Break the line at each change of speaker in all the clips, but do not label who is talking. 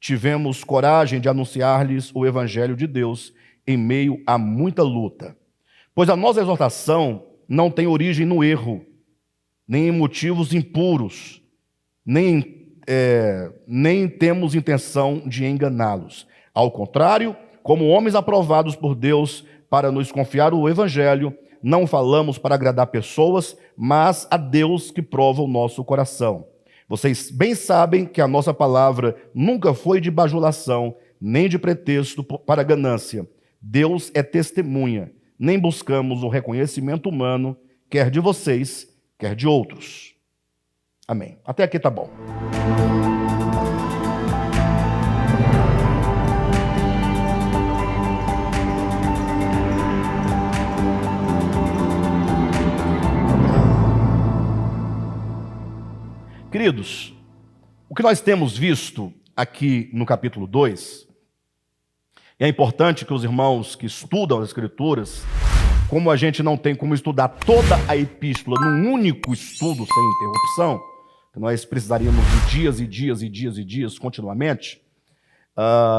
tivemos coragem de anunciar-lhes o evangelho de Deus em meio a muita luta. Pois a nossa exortação não tem origem no erro, nem em motivos impuros, nem temos intenção de enganá-los. Ao contrário, como homens aprovados por Deus para nos confiar o evangelho, não falamos para agradar pessoas, mas a Deus que prova o nosso coração. Vocês bem sabem que a nossa palavra nunca foi de bajulação, nem de pretexto para ganância. Deus é testemunha. Nem buscamos o reconhecimento humano, quer de vocês, quer de outros. Amém. Até aqui tá bom. Queridos, o que nós temos visto aqui no capítulo 2, e é importante que os irmãos que estudam as Escrituras, como a gente não tem como estudar toda a epístola num único estudo sem interrupção, que nós precisaríamos de dias e dias e dias e dias continuamente,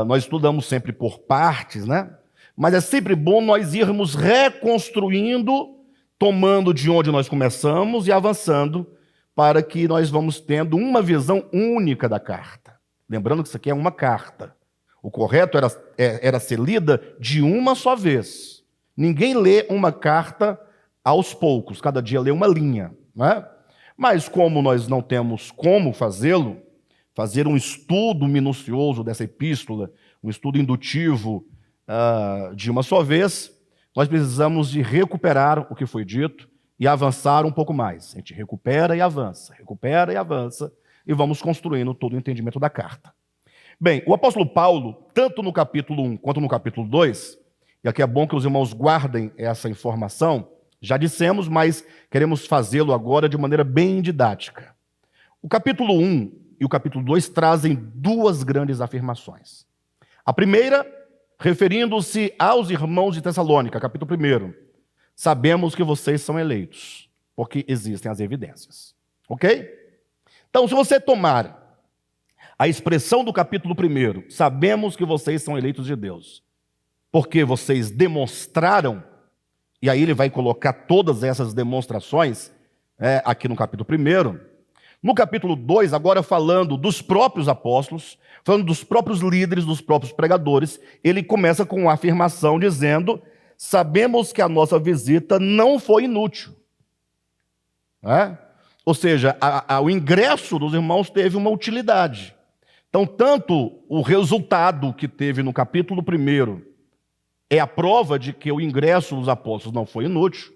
nós estudamos sempre por partes, né? Mas é sempre bom nós irmos reconstruindo, tomando de onde nós começamos e avançando, para que nós vamos tendo uma visão única da carta. Lembrando que isso aqui é uma carta. O correto era ser lida de uma só vez. Ninguém lê uma carta aos poucos, cada dia lê uma linha, né? Mas como nós não temos como fazê-lo, fazer um estudo minucioso dessa epístola, um estudo indutivo de uma só vez, nós precisamos de recuperar o que foi dito e avançar um pouco mais. A gente recupera e avança, e vamos construindo todo o entendimento da carta. Bem, o apóstolo Paulo, tanto no capítulo 1 quanto no capítulo 2, e aqui é bom que os irmãos guardem essa informação, já dissemos, mas queremos fazê-lo agora de maneira bem didática. O capítulo 1 e o capítulo 2 trazem duas grandes afirmações. A primeira, referindo-se aos irmãos de Tessalônica, capítulo 1. Sabemos que vocês são eleitos, porque existem as evidências. Ok? Então, se você tomar a expressão do capítulo 1, sabemos que vocês são eleitos de Deus, porque vocês demonstraram, e aí ele vai colocar todas essas demonstrações aqui no capítulo 1. No capítulo 2, agora falando dos próprios apóstolos, falando dos próprios líderes, dos próprios pregadores, ele começa com uma afirmação dizendo: sabemos que a nossa visita não foi inútil. Ou seja, o ingresso dos irmãos teve uma utilidade. Então, tanto o resultado que teve no capítulo 1 é a prova de que o ingresso dos apóstolos não foi inútil,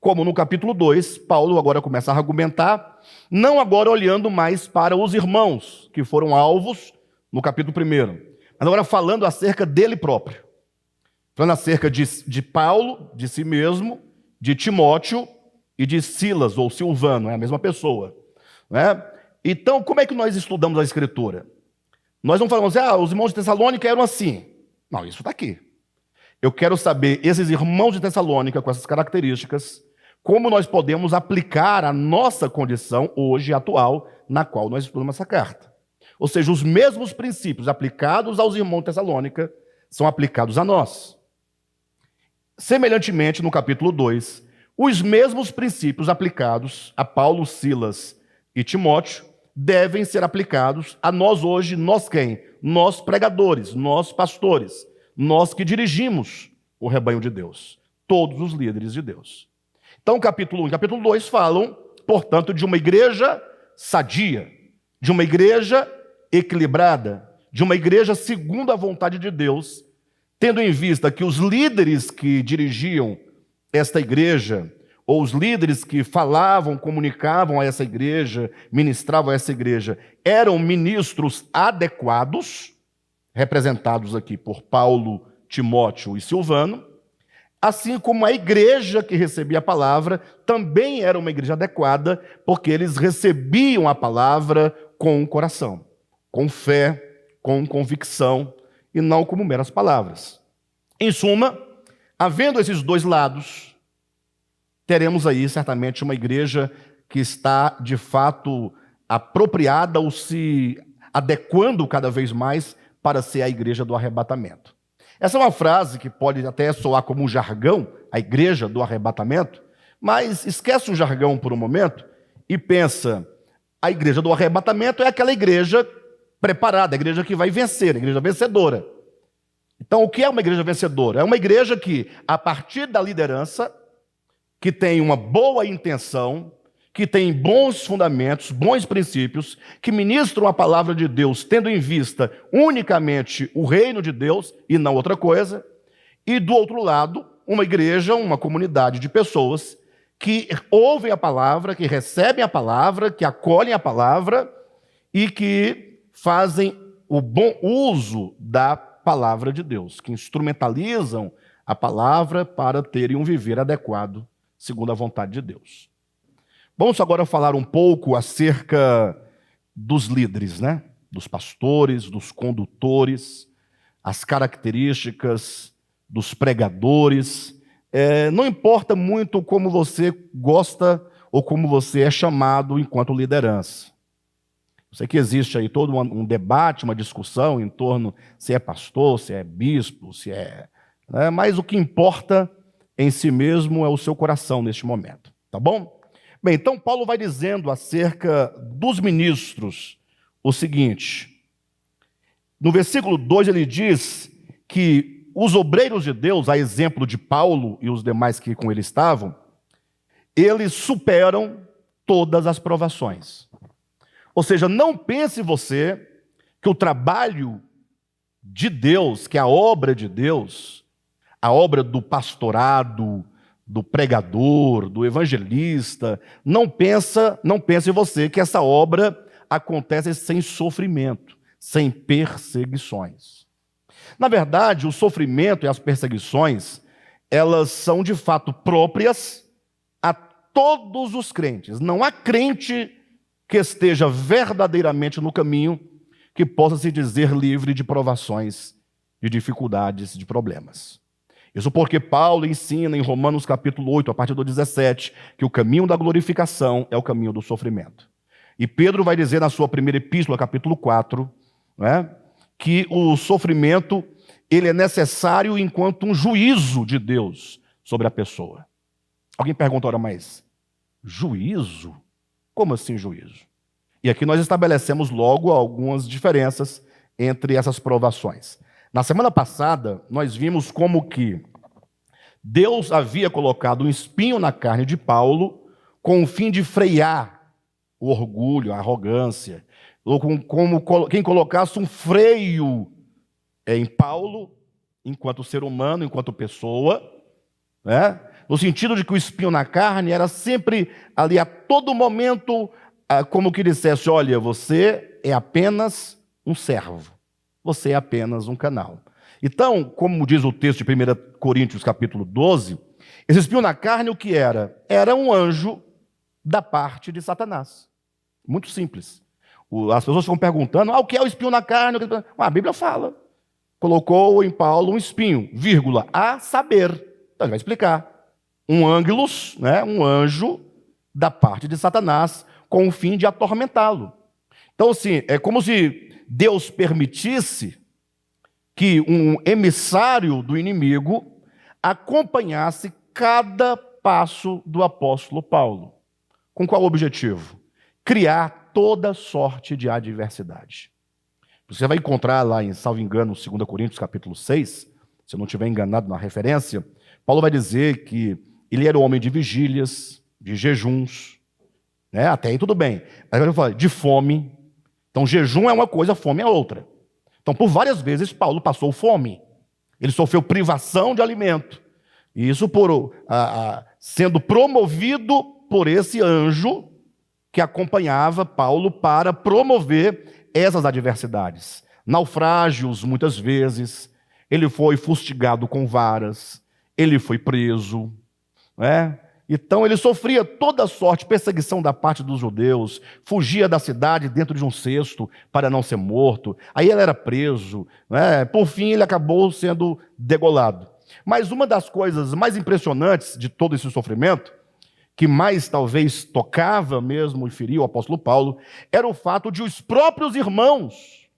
como no capítulo 2, Paulo agora começa a argumentar, não agora olhando mais para os irmãos que foram alvos no capítulo 1, mas agora falando acerca dele próprio. Falando acerca de Paulo, de si mesmo, de Timóteo e de Silas, ou Silvano, é a mesma pessoa. Né? Então, como é que nós estudamos a Escritura? Nós não falamos, os irmãos de Tessalônica eram assim. Não, isso está aqui. Eu quero saber, esses irmãos de Tessalônica, com essas características, como nós podemos aplicar a nossa condição hoje, atual, na qual nós estudamos essa carta. Ou seja, os mesmos princípios aplicados aos irmãos de Tessalônica são aplicados a nós. Semelhantemente, no capítulo 2, os mesmos princípios aplicados a Paulo, Silas e Timóteo devem ser aplicados a nós hoje. Nós quem? Nós pregadores, nós pastores, nós que dirigimos o rebanho de Deus, todos os líderes de Deus. Então, capítulo 1 e capítulo 2 falam, portanto, de uma igreja sadia, de uma igreja equilibrada, de uma igreja segundo a vontade de Deus, tendo em vista que os líderes que dirigiam esta igreja, ou os líderes que falavam, comunicavam a essa igreja, ministravam a essa igreja, eram ministros adequados, representados aqui por Paulo, Timóteo e Silvano, assim como a igreja que recebia a palavra também era uma igreja adequada, porque eles recebiam a palavra com o coração, com fé, com convicção, e não como meras palavras. Em suma, havendo esses dois lados, teremos aí certamente uma igreja que está de fato apropriada ou se adequando cada vez mais para ser a igreja do arrebatamento. Essa é uma frase que pode até soar como um jargão, a igreja do arrebatamento, mas esquece o jargão por um momento e pensa, a igreja do arrebatamento é aquela igreja preparada, a igreja que vai vencer, a igreja vencedora. Então, o que é uma igreja vencedora? É uma igreja que, a partir da liderança, que tem uma boa intenção, que tem bons fundamentos, bons princípios, que ministram a palavra de Deus, tendo em vista unicamente o reino de Deus e não outra coisa, e do outro lado, uma igreja, uma comunidade de pessoas que ouvem a palavra, que recebem a palavra, que acolhem a palavra e que fazem o bom uso da palavra de Deus, que instrumentalizam a palavra para terem um viver adequado, segundo a vontade de Deus. Vamos agora falar um pouco acerca dos líderes, né? Dos pastores, dos condutores, as características dos pregadores. Não importa muito como você gosta ou como você é chamado enquanto liderança. Eu sei que existe aí todo um debate, uma discussão em torno se é pastor, se é bispo, se é... mas o que importa em si mesmo é o seu coração neste momento, tá bom? Bem, então Paulo vai dizendo acerca dos ministros o seguinte. No versículo 2 ele diz que os obreiros de Deus, a exemplo de Paulo e os demais que com ele estavam, eles superam todas as provações. Ou seja, não pense você que o trabalho de Deus, que a obra de Deus, a obra do pastorado, do pregador, do evangelista, não pense você que essa obra acontece sem sofrimento, sem perseguições. Na verdade, o sofrimento e as perseguições, elas são de fato próprias a todos os crentes. Não há crente que esteja verdadeiramente no caminho que possa se dizer livre de provações, de dificuldades, de problemas. Isso porque Paulo ensina em Romanos capítulo 8, a partir do 17, que o caminho da glorificação é o caminho do sofrimento. E Pedro vai dizer na sua primeira epístola, capítulo 4, que o sofrimento ele é necessário enquanto um juízo de Deus sobre a pessoa. Alguém pergunta, ora, mas juízo? Como assim juízo? E aqui nós estabelecemos logo algumas diferenças entre essas provações. Na semana passada, nós vimos como que Deus havia colocado um espinho na carne de Paulo com o fim de frear o orgulho, a arrogância, ou como quem colocasse um freio em Paulo, enquanto ser humano, enquanto pessoa, no sentido de que o espinho na carne era sempre ali a todo momento, como que dissesse, olha, você é apenas um servo. Você é apenas um canal. Então, como diz o texto de 1 Coríntios, capítulo 12, esse espinho na carne, o que era? Era um anjo da parte de Satanás. Muito simples. As pessoas ficam perguntando, o que é o espinho na carne? A Bíblia fala. Colocou em Paulo um espinho, vírgula, a saber. Então ele vai explicar. Um ângelos, um anjo da parte de Satanás, com o fim de atormentá-lo. Então, assim, é como se Deus permitisse que um emissário do inimigo acompanhasse cada passo do apóstolo Paulo. Com qual objetivo? Criar toda sorte de adversidade. Você vai encontrar lá em, salvo engano, 2 Coríntios capítulo 6, se eu não estiver enganado na referência, Paulo vai dizer que ele era um homem de vigílias, de jejuns, até aí tudo bem. Mas ele fala de fome. Então, jejum é uma coisa, fome é outra. Então, por várias vezes, Paulo passou fome. Ele sofreu privação de alimento. E isso sendo promovido por esse anjo que acompanhava Paulo para promover essas adversidades. Naufrágios, muitas vezes. Ele foi fustigado com varas. Ele foi preso. Então ele sofria toda sorte de perseguição da parte dos judeus, fugia da cidade dentro de um cesto para não ser morto, aí ele era preso, por fim ele acabou sendo degolado. Mas uma das coisas mais impressionantes de todo esse sofrimento, que mais talvez tocava mesmo e feria o apóstolo Paulo, era o fato de os próprios irmãos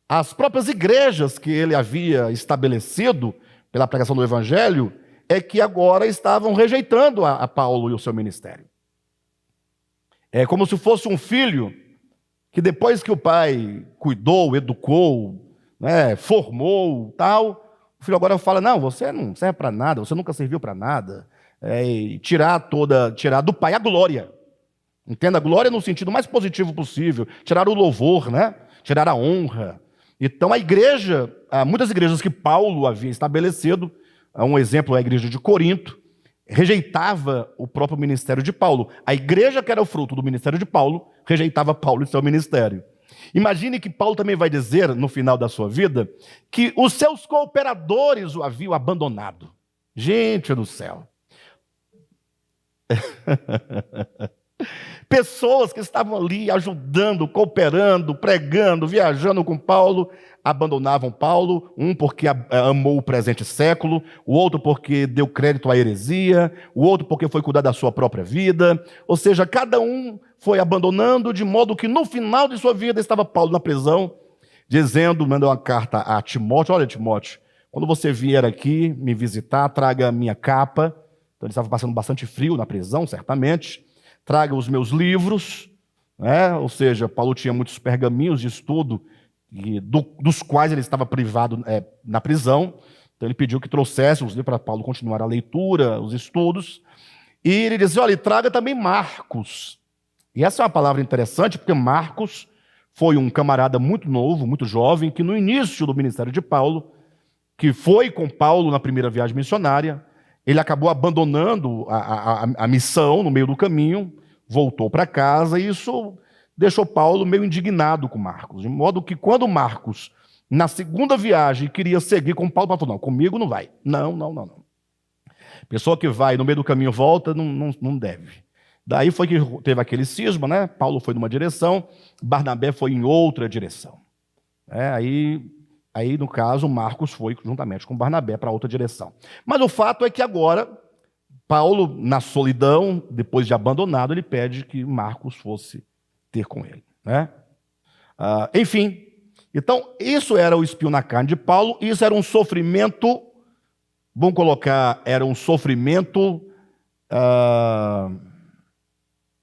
As próprias igrejas que ele havia estabelecido pela pregação do evangelho é que agora estavam rejeitando a Paulo e o seu ministério. É como se fosse um filho que depois que o pai cuidou, educou, né, formou, tal, o filho agora fala: não, você não serve para nada, você nunca serviu para nada. E tirar do pai a glória. Entenda, a glória no sentido mais positivo possível, tirar o louvor, né? Tirar a honra. Então a igreja, muitas igrejas que Paulo havia estabelecido, um exemplo é a igreja de Corinto, rejeitava o próprio ministério de Paulo. A igreja que era o fruto do ministério de Paulo, rejeitava Paulo e seu ministério. Imagine que Paulo também vai dizer, no final da sua vida, que os seus cooperadores o haviam abandonado. Gente do céu! Pessoas que estavam ali ajudando, cooperando, pregando, viajando com Paulo, abandonavam Paulo, um porque amou o presente século, o outro porque deu crédito à heresia, o outro porque foi cuidar da sua própria vida. Ou seja, cada um foi abandonando, de modo que no final de sua vida estava Paulo na prisão, mandou uma carta a Timóteo: olha, Timóteo, quando você vier aqui me visitar, traga a minha capa. Então ele estava passando bastante frio na prisão, certamente. Traga os meus livros, né? Ou seja, Paulo tinha muitos pergaminhos de estudo dos quais ele estava privado na prisão. Então ele pediu que trouxesse os livros para Paulo continuar a leitura, os estudos. E ele disse: olha, traga também Marcos. E essa é uma palavra interessante, porque Marcos foi um camarada muito novo, muito jovem, que no início do ministério de Paulo, que foi com Paulo na primeira viagem missionária, ele acabou abandonando a missão no meio do caminho, voltou para casa, e isso deixou Paulo meio indignado com Marcos, de modo que quando Marcos, na segunda viagem, queria seguir com Paulo, falou: não, comigo não vai. Não. Pessoa que vai no meio do caminho volta, não deve. Daí foi que teve aquele cisma, né? Paulo foi numa direção, Barnabé foi em outra direção. Aí, no caso, Marcos foi juntamente com Barnabé para outra direção. Mas o fato é que agora, Paulo, na solidão, depois de abandonado, ele pede que Marcos fosse ter com ele, né? Enfim, então, isso era o espinho na carne de Paulo, isso era um sofrimento, vamos colocar, era um sofrimento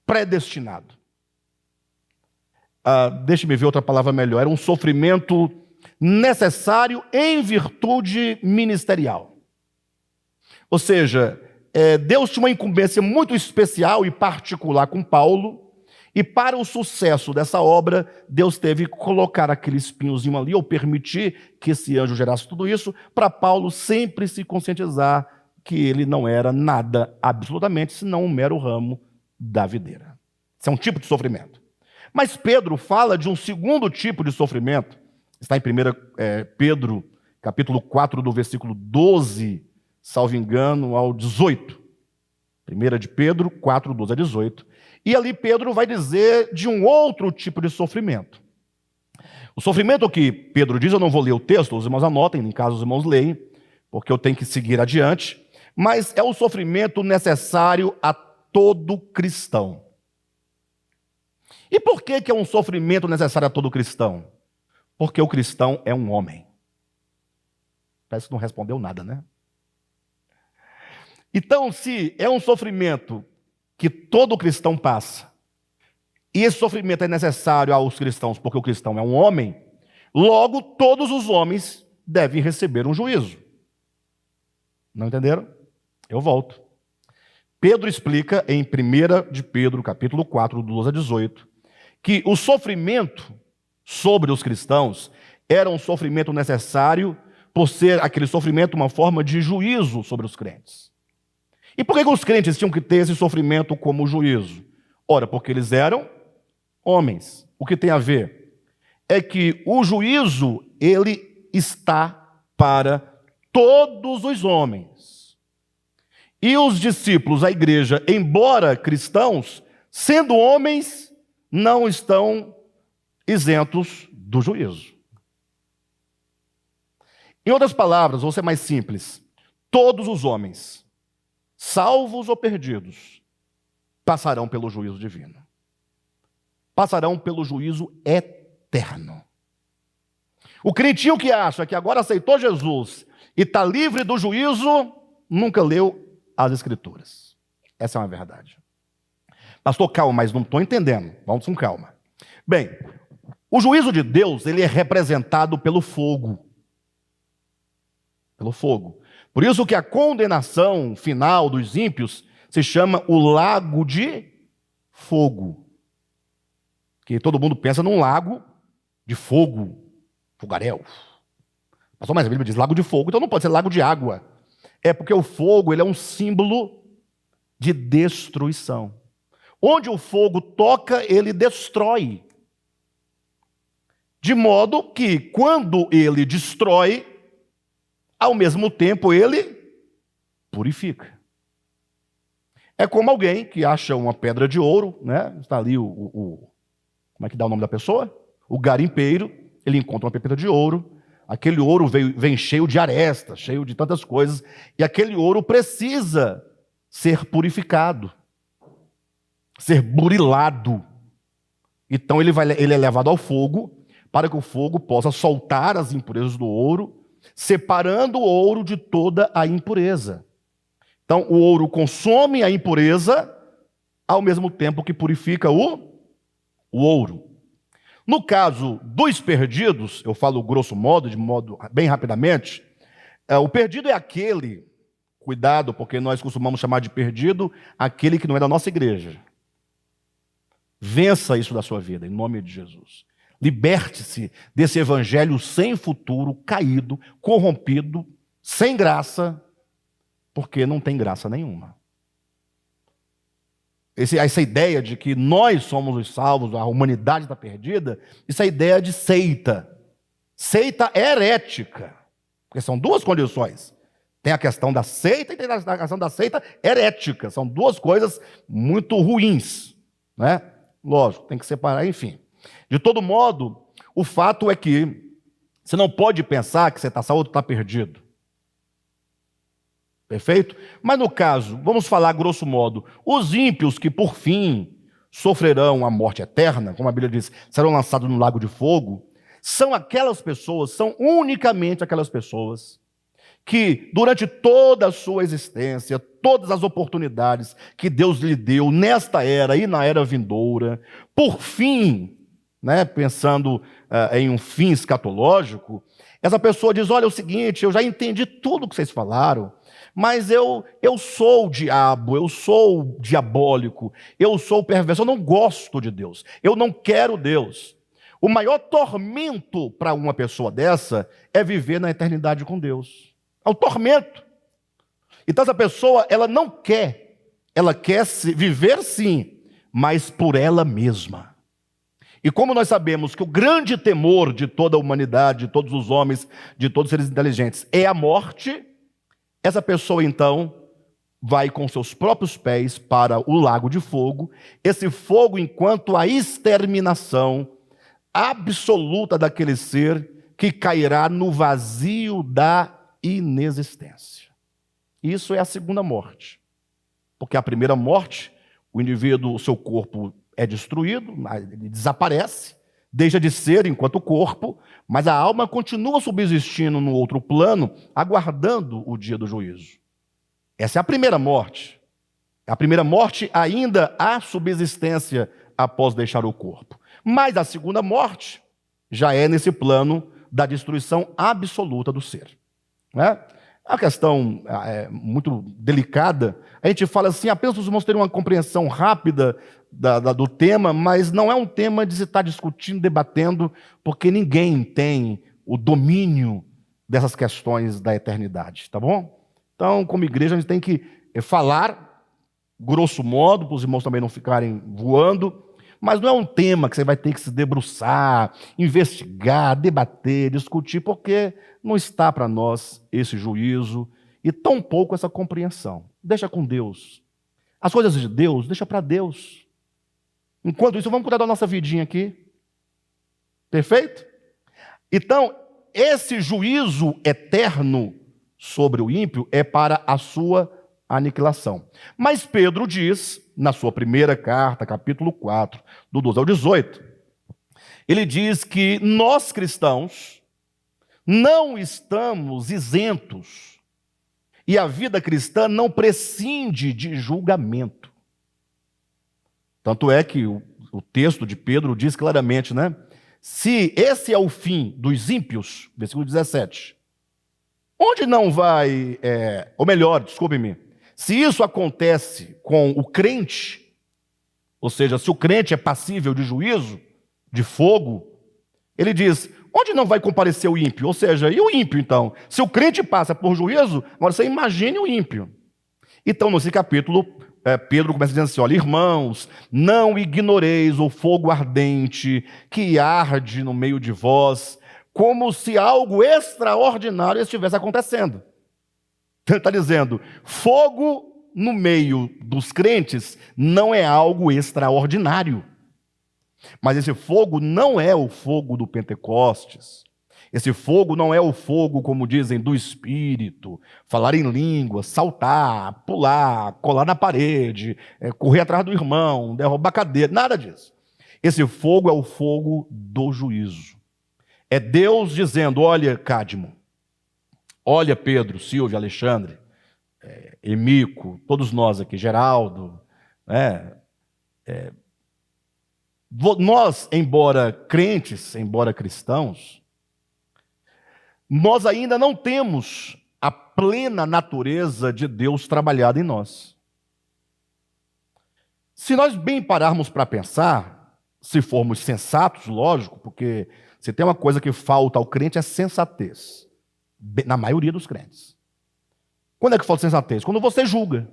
predestinado. Deixe-me ver outra palavra melhor, era um sofrimento necessário em virtude ministerial. Ou seja, Deus tinha uma incumbência muito especial e particular com Paulo, e para o sucesso dessa obra, Deus teve que colocar aquele espinhozinho ali, ou permitir que esse anjo gerasse tudo isso, para Paulo sempre se conscientizar que ele não era nada, absolutamente, senão um mero ramo da videira. Isso é um tipo de sofrimento. Mas Pedro fala de um segundo tipo de sofrimento. Está em 1 Pedro, capítulo 4, do versículo 12, salvo engano, ao 18. 1 de Pedro 4, 12 a 18. E ali Pedro vai dizer de um outro tipo de sofrimento. O sofrimento que Pedro diz, eu não vou ler o texto, os irmãos anotem, em caso os irmãos leem, porque eu tenho que seguir adiante, mas é o sofrimento necessário a todo cristão. E por que é um sofrimento necessário a todo cristão? Porque o cristão é um homem. Parece que não respondeu nada, né? Então, se é um sofrimento que todo cristão passa, e esse sofrimento é necessário aos cristãos porque o cristão é um homem, logo todos os homens devem receber um juízo. Não entenderam? Eu volto. Pedro explica em 1 de Pedro, capítulo 4, do 12 a 18, que o sofrimento sobre os cristãos era um sofrimento necessário por ser aquele sofrimento uma forma de juízo sobre os crentes. E por que os crentes tinham que ter esse sofrimento como juízo? Ora, porque eles eram homens. O que tem a ver? É que o juízo, ele está para todos os homens. E os discípulos, a igreja, embora cristãos, sendo homens, não estão isentos do juízo. Em outras palavras, vou ser mais simples, todos os homens, salvos ou perdidos, passarão pelo juízo divino. Passarão pelo juízo eterno. O crentinho que acha que agora aceitou Jesus e está livre do juízo, nunca leu as Escrituras. Essa é uma verdade. Pastor, calma, mas não estou entendendo. Vamos com calma. Bem, o juízo de Deus, ele é representado pelo fogo. Pelo fogo. Por isso que a condenação final dos ímpios se chama o lago de fogo. Que todo mundo pensa num lago de fogo, fogaréu. Pastor, mas a Bíblia diz lago de fogo, então não pode ser lago de água. É porque o fogo, ele é um símbolo de destruição. Onde o fogo toca, ele destrói. De modo que, quando ele destrói, ao mesmo tempo ele purifica. É como alguém que acha uma pedra de ouro, né? Está ali como é que dá o nome da pessoa? O garimpeiro, ele encontra uma pedra de ouro, aquele ouro vem cheio de arestas, cheio de tantas coisas, e aquele ouro precisa ser purificado, ser burilado. Então ele é levado ao fogo, para que o fogo possa soltar as impurezas do ouro, separando o ouro de toda a impureza. Então o ouro consome a impureza, ao mesmo tempo que purifica o ouro. No caso dos perdidos, eu falo grosso modo, de modo bem rapidamente, o perdido é aquele, cuidado, porque nós costumamos chamar de perdido aquele que não é da nossa igreja. Vença isso da sua vida, em nome de Jesus. Liberte-se desse evangelho sem futuro, caído, corrompido, sem graça, porque não tem graça nenhuma. Essa ideia de que nós somos os salvos, a humanidade está perdida, isso é ideia de seita. Seita herética. Porque são duas condições. Tem a questão da seita e tem a questão da seita herética. São duas coisas muito ruins, né? Lógico, tem que separar, enfim. De todo modo, o fato é que você não pode pensar que você está salvo ou está perdido. Perfeito? Mas no caso, vamos falar grosso modo, os ímpios que por fim sofrerão a morte eterna, como a Bíblia diz, serão lançados no lago de fogo, são aquelas pessoas, são unicamente aquelas pessoas que durante toda a sua existência, todas as oportunidades que Deus lhe deu nesta era e na era vindoura, por fim, né, pensando em um fim escatológico, essa pessoa diz, olha, é o seguinte, eu já entendi tudo que vocês falaram, mas eu sou o diabo, eu sou diabólico, eu sou perverso, eu não gosto de Deus, eu não quero Deus. O maior tormento para uma pessoa dessa é viver na eternidade com Deus. É o tormento. Então essa pessoa, ela não quer, ela quer viver sim, mas por ela mesma. E como nós sabemos que o grande temor de toda a humanidade, de todos os homens, de todos os seres inteligentes, é a morte, essa pessoa então vai com seus próprios pés para o lago de fogo, esse fogo enquanto a exterminação absoluta daquele ser que cairá no vazio da inexistência. Isso é a segunda morte. Porque a primeira morte, o indivíduo, o seu corpo é destruído, ele desaparece, deixa de ser enquanto corpo, mas a alma continua subsistindo no outro plano, aguardando o dia do juízo. Essa é a primeira morte. A primeira morte ainda há subsistência após deixar o corpo. Mas a segunda morte já é nesse plano da destruição absoluta do ser. Né? A questão é muito delicada. A gente fala assim, apenas os irmãos terem uma compreensão rápida do tema, mas não é um tema de se estar discutindo, debatendo, porque ninguém tem o domínio dessas questões da eternidade, tá bom? Então, como igreja, a gente tem que falar, grosso modo, para os irmãos também não ficarem voando, mas não é um tema que você vai ter que se debruçar, investigar, debater, discutir, porque não está para nós esse juízo e tampouco essa compreensão. Deixa com Deus. As coisas de Deus, deixa para Deus. Enquanto isso, vamos cuidar da nossa vidinha aqui. Perfeito? Então, esse juízo eterno sobre o ímpio é para a sua aniquilação. Mas Pedro diz, na sua primeira carta, capítulo 4, do 12 ao 18, ele diz que nós cristãos, não estamos isentos. E a vida cristã não prescinde de julgamento. Tanto é que o texto de Pedro diz claramente, né? Se esse é o fim dos ímpios, versículo 17, onde não vai, ou melhor, desculpe-me, se isso acontece com o crente, ou seja, se o crente é passível de juízo, de fogo, ele diz, onde não vai comparecer o ímpio? Ou seja, e o ímpio então? Se o crente passa por juízo, agora você imagine o ímpio. Então, nesse capítulo, Pedro começa dizendo assim, olha, irmãos, não ignoreis o fogo ardente que arde no meio de vós, como se algo extraordinário estivesse acontecendo. Ele está dizendo, fogo no meio dos crentes não é algo extraordinário. Mas esse fogo não é o fogo do Pentecostes. Esse fogo não é o fogo, como dizem, do Espírito, falar em línguas, saltar, pular, colar na parede, correr atrás do irmão, derrubar cadeira, nada disso. Esse fogo é o fogo do juízo. É Deus dizendo, olha, Cadmo, olha, Pedro, Silvio, Alexandre, Emico, todos nós aqui, Geraldo, nós, embora crentes, embora cristãos, nós ainda não temos a plena natureza de Deus trabalhada em nós. Se nós bem pararmos para pensar, se formos sensatos, lógico, porque se tem uma coisa que falta ao crente é sensatez, na maioria dos crentes. Quando é que falta sensatez? Quando você julga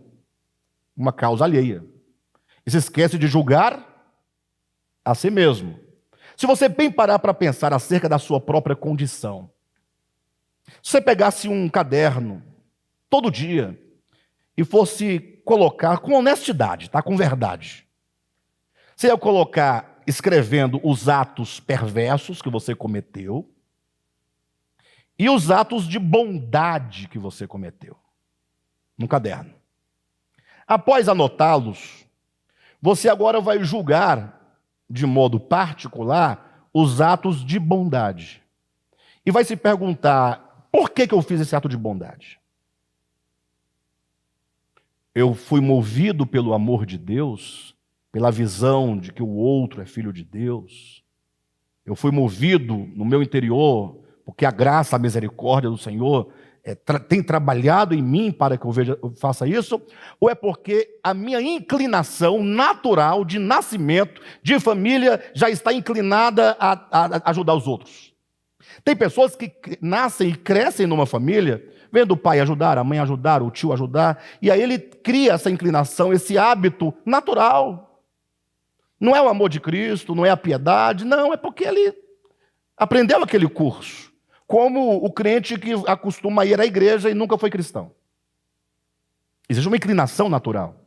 uma causa alheia e se esquece de julgar a si mesmo. Se você bem parar para pensar acerca da sua própria condição, se você pegasse um caderno todo dia e fosse colocar com honestidade, tá? Com verdade, você ia colocar escrevendo os atos perversos que você cometeu e os atos de bondade que você cometeu no caderno. Após anotá-los, você agora vai julgar de modo particular os atos de bondade. E vai se perguntar, por que eu fiz esse ato de bondade? Eu fui movido pelo amor de Deus, pela visão de que o outro é filho de Deus. Eu fui movido no meu interior, porque a graça, a misericórdia do Senhor tem trabalhado em mim para que eu faça isso, ou é porque a minha inclinação natural de nascimento, de família, já está inclinada a ajudar os outros? Tem pessoas que nascem e crescem numa família, vendo o pai ajudar, a mãe ajudar, o tio ajudar, e aí ele cria essa inclinação, esse hábito natural. Não é o amor de Cristo, não é a piedade, não, é porque ele aprendeu aquele curso. Como o crente que acostuma ir à igreja e nunca foi cristão. Existe uma inclinação natural.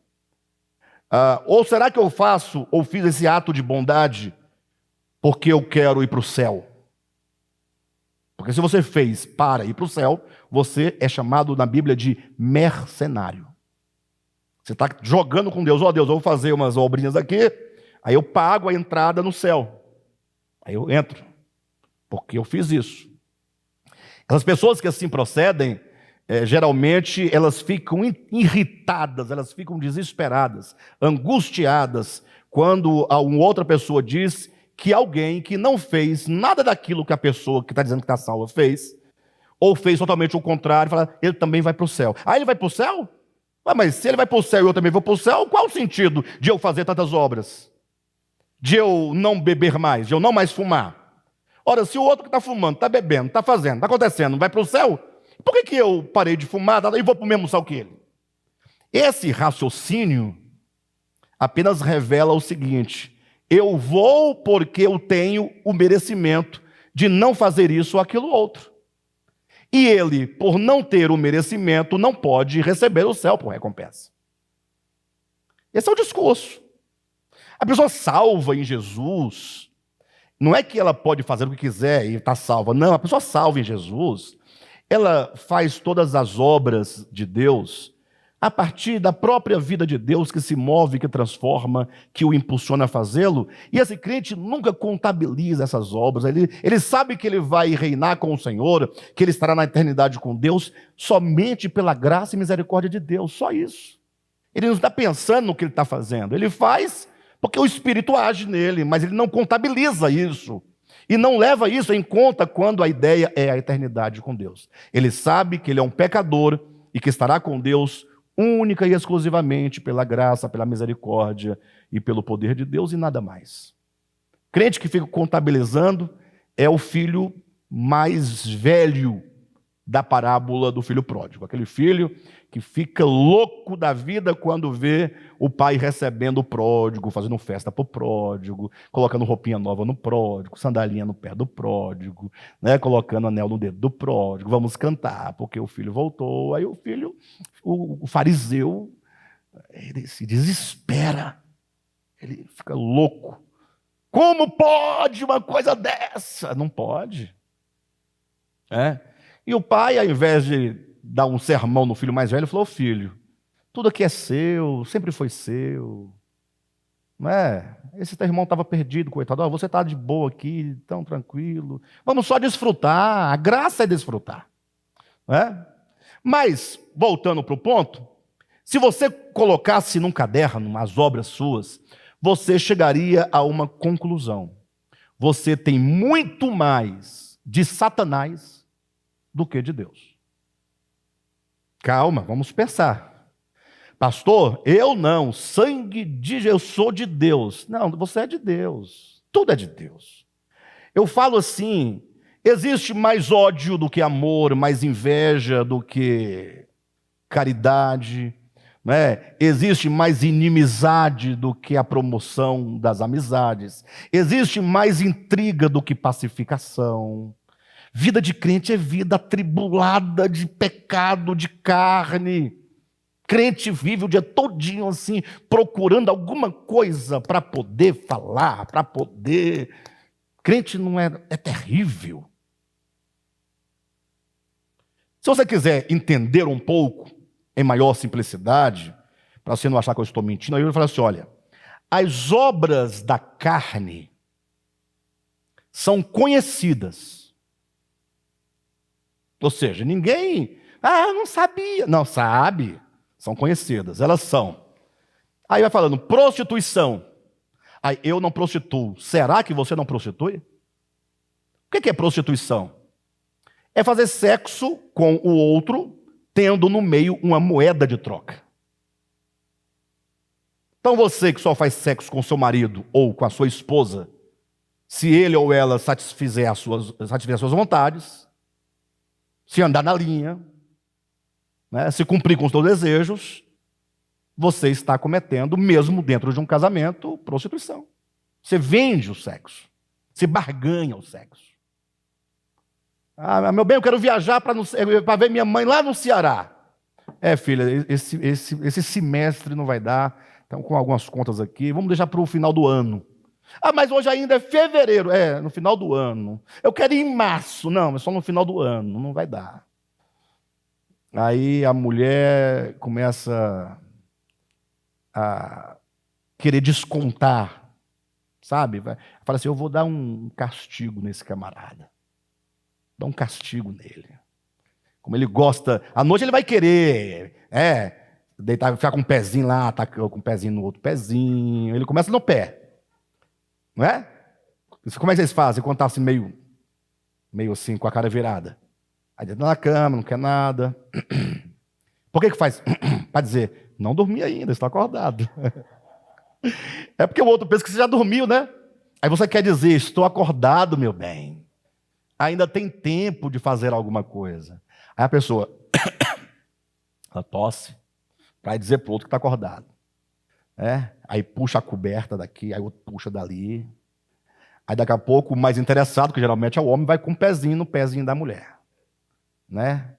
Ou será que eu faço ou fiz esse ato de bondade porque eu quero ir para o céu? Porque se você fez para ir para o céu, você é chamado na Bíblia de mercenário. Você está jogando com Deus. Deus, eu vou fazer umas obrinhas aqui, aí eu pago a entrada no céu. Aí eu entro, porque eu fiz isso. As pessoas que assim procedem, geralmente elas ficam irritadas, elas ficam desesperadas, angustiadas, quando uma outra pessoa diz que alguém que não fez nada daquilo que a pessoa que está dizendo que está salva fez, ou fez totalmente o contrário, fala, ele também vai para o céu. Ele vai para o céu? Mas se ele vai para o céu e eu também vou para o céu, qual o sentido de eu fazer tantas obras? De eu não beber mais, de eu não mais fumar? Ora, se o outro que está fumando, está bebendo, está fazendo, está acontecendo, vai para o céu, por que eu parei de fumar e vou para o mesmo céu que ele? Esse raciocínio apenas revela o seguinte: eu vou porque eu tenho o merecimento de não fazer isso ou aquilo outro. E ele, por não ter o merecimento, não pode receber o céu por recompensa. Esse é o discurso. A pessoa salva em Jesus, não é que ela pode fazer o que quiser e está salva. Não, a pessoa salva em Jesus, ela faz todas as obras de Deus a partir da própria vida de Deus que se move, que transforma, que o impulsiona a fazê-lo. E esse crente nunca contabiliza essas obras. Ele sabe que ele vai reinar com o Senhor, que ele estará na eternidade com Deus, somente pela graça e misericórdia de Deus, só isso. Ele não está pensando no que ele está fazendo. Ele faz porque o Espírito age nele, mas ele não contabiliza isso. E não leva isso em conta quando a ideia é a eternidade com Deus. Ele sabe que ele é um pecador e que estará com Deus única e exclusivamente pela graça, pela misericórdia e pelo poder de Deus e nada mais. Crente que fica contabilizando é o filho mais velho da parábola do filho pródigo. Aquele filho que fica louco da vida quando vê o pai recebendo o pródigo, fazendo festa para o pródigo, colocando roupinha nova no pródigo, sandalinha no pé do pródigo, né, colocando anel no dedo do pródigo. Vamos cantar, porque o filho voltou. Aí o filho, o fariseu, ele se desespera, ele fica louco. Como pode uma coisa dessa? Não pode. E o pai, ao invés de dar um sermão no filho mais velho, falou: filho, tudo aqui é seu, sempre foi seu. Não é? Esse teu irmão estava perdido, coitado. Você está de boa aqui, tão tranquilo. Vamos só desfrutar. A graça é desfrutar. Não é? Mas, voltando para o ponto, se você colocasse num caderno as obras suas, você chegaria a uma conclusão. Você tem muito mais de Satanás do que de Deus. Calma, vamos pensar. Pastor, eu não, sangue de Jesus, eu sou de Deus. Não, você é de Deus. Tudo é de Deus. Eu falo assim, existe mais ódio do que amor, mais inveja do que caridade, né? Existe mais inimizade do que a promoção das amizades. Existe mais intriga do que pacificação. Vida de crente é vida atribulada de pecado, de carne. Crente vive o dia todinho assim, procurando alguma coisa para poder falar, para poder... Crente não é terrível. Se você quiser entender um pouco, em maior simplicidade, para você não achar que eu estou mentindo, aí eu vou falar assim, olha, as obras da carne são conhecidas. Ou seja, ninguém... não sabia. Não, sabe. São conhecidas. Elas são. Aí vai falando, prostituição. Aí, eu não prostituo. Será que você não prostitui? O que é prostituição? É fazer sexo com o outro, tendo no meio uma moeda de troca. Então você que só faz sexo com seu marido ou com a sua esposa, se ele ou ela satisfizer as suas vontades, se andar na linha, né, se cumprir com os seus desejos, você está cometendo, mesmo dentro de um casamento, prostituição. Você vende o sexo. Você barganha o sexo. Meu bem, eu quero viajar para ver minha mãe lá no Ceará. Filha, esse semestre não vai dar. Então, com algumas contas aqui, vamos deixar para o final do ano. Mas hoje ainda é fevereiro. No final do ano. Eu quero ir em março. Não, é só no final do ano. Não vai dar. Aí a mulher começa a querer descontar. Sabe? Fala assim, eu vou dar um castigo nesse camarada. Dá um castigo nele. Como ele gosta... À noite ele vai querer... deitar, ficar com um pezinho lá, tá com um pezinho no outro pezinho. Ele começa no pé. Não é? Como é que vocês fazem quando está assim meio assim, com a cara virada? Aí dentro na cama, não quer nada. Por que faz? Para dizer, não dormi ainda, estou acordado. É porque o outro pensa que você já dormiu, né? Aí você quer dizer, estou acordado, meu bem. Ainda tem tempo de fazer alguma coisa. Aí a pessoa, ela tosse, para dizer para o outro que está acordado. Aí puxa a coberta daqui, aí o outro puxa dali. Aí daqui a pouco o mais interessado, que geralmente é o homem, vai com um pezinho no pezinho da mulher. Né?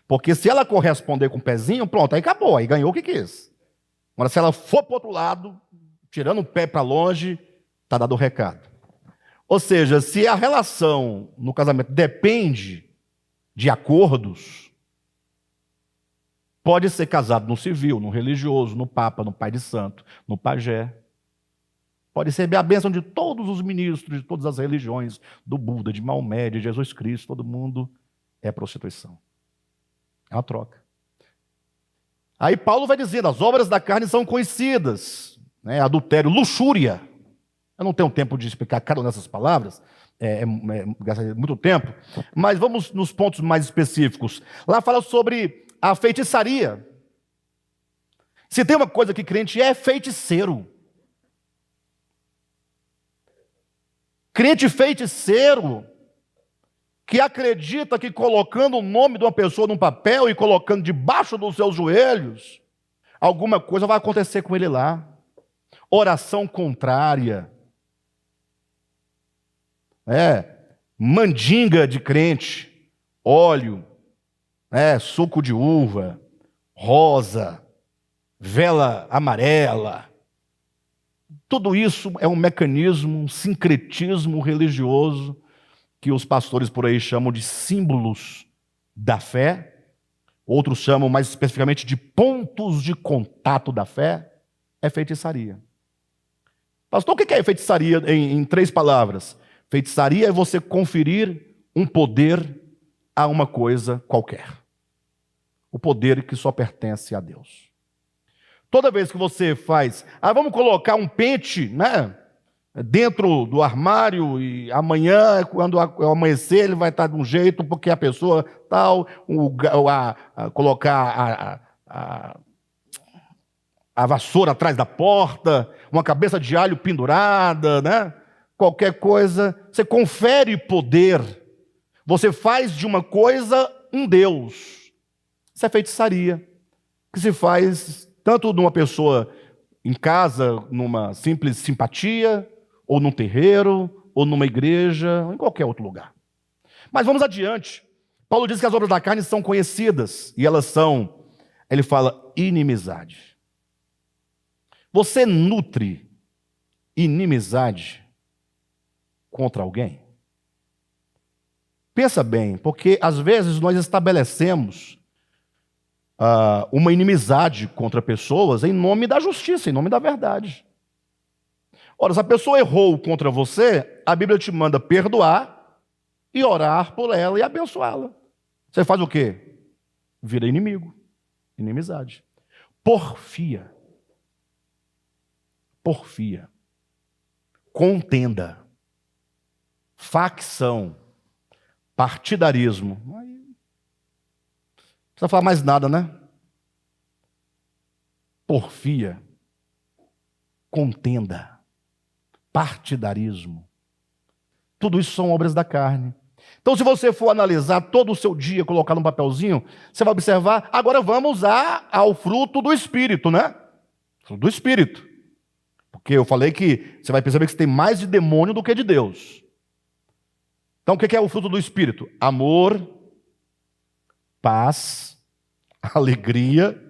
Porque se ela corresponder com o pezinho, pronto, aí acabou, aí ganhou o que quis. Agora se ela for para o outro lado, tirando o pé para longe, está dado o recado. Ou seja, se a relação no casamento depende de acordos, Pode ser casado no civil, no religioso, no papa, no pai de santo, no pajé. Pode receber a bênção de todos os ministros, de todas as religiões, do Buda, de Maomé, de Jesus Cristo, todo mundo é prostituição. É uma troca. Aí Paulo vai dizendo, as obras da carne são conhecidas, né? Adultério, luxúria. Eu não tenho tempo de explicar cada uma dessas palavras, gasta muito tempo, mas vamos nos pontos mais específicos. Lá fala sobre a feitiçaria. Se tem uma coisa que crente é feiticeiro. Crente feiticeiro, que acredita que colocando o nome de uma pessoa num papel e colocando debaixo dos seus joelhos, alguma coisa vai acontecer com ele lá. Oração contrária. Mandinga de crente, óleo, suco de uva, rosa, vela amarela. Tudo isso é um mecanismo, um sincretismo religioso que os pastores por aí chamam de símbolos da fé, outros chamam mais especificamente de pontos de contato da fé, é feitiçaria. Pastor, o que é feitiçaria em 3 palavras? Feitiçaria é você conferir um poder a uma coisa qualquer. O poder que só pertence a Deus. Toda vez que você faz, vamos colocar um pente, né, dentro do armário e amanhã, quando amanhecer, ele vai estar de um jeito, porque a pessoa tal, colocar a vassoura atrás da porta, uma cabeça de alho pendurada, né? Qualquer coisa, você confere poder, você faz de uma coisa um Deus. Isso é feitiçaria, que se faz tanto numa pessoa em casa, numa simples simpatia, ou num terreiro, ou numa igreja, ou em qualquer outro lugar. Mas vamos adiante. Paulo diz que as obras da carne são conhecidas, e elas são, ele fala, inimizade. Você nutre inimizade contra alguém? Pensa bem, porque às vezes nós estabelecemos uma inimizade contra pessoas em nome da justiça, em nome da verdade. Ora, se a pessoa errou contra você, a Bíblia te manda perdoar e orar por ela e abençoá-la. Você faz o quê? Vira inimigo, inimizade. Porfia, contenda, facção, partidarismo. Não precisa falar mais nada, né? Porfia, contenda, partidarismo. Tudo isso são obras da carne. Então, se você for analisar todo o seu dia, colocar num papelzinho, você vai observar, agora vamos ao fruto do Espírito, né? Fruto do Espírito. Porque eu falei que você vai perceber que você tem mais de demônio do que de Deus. Então, o que é o fruto do Espírito? Amor, paz, alegria,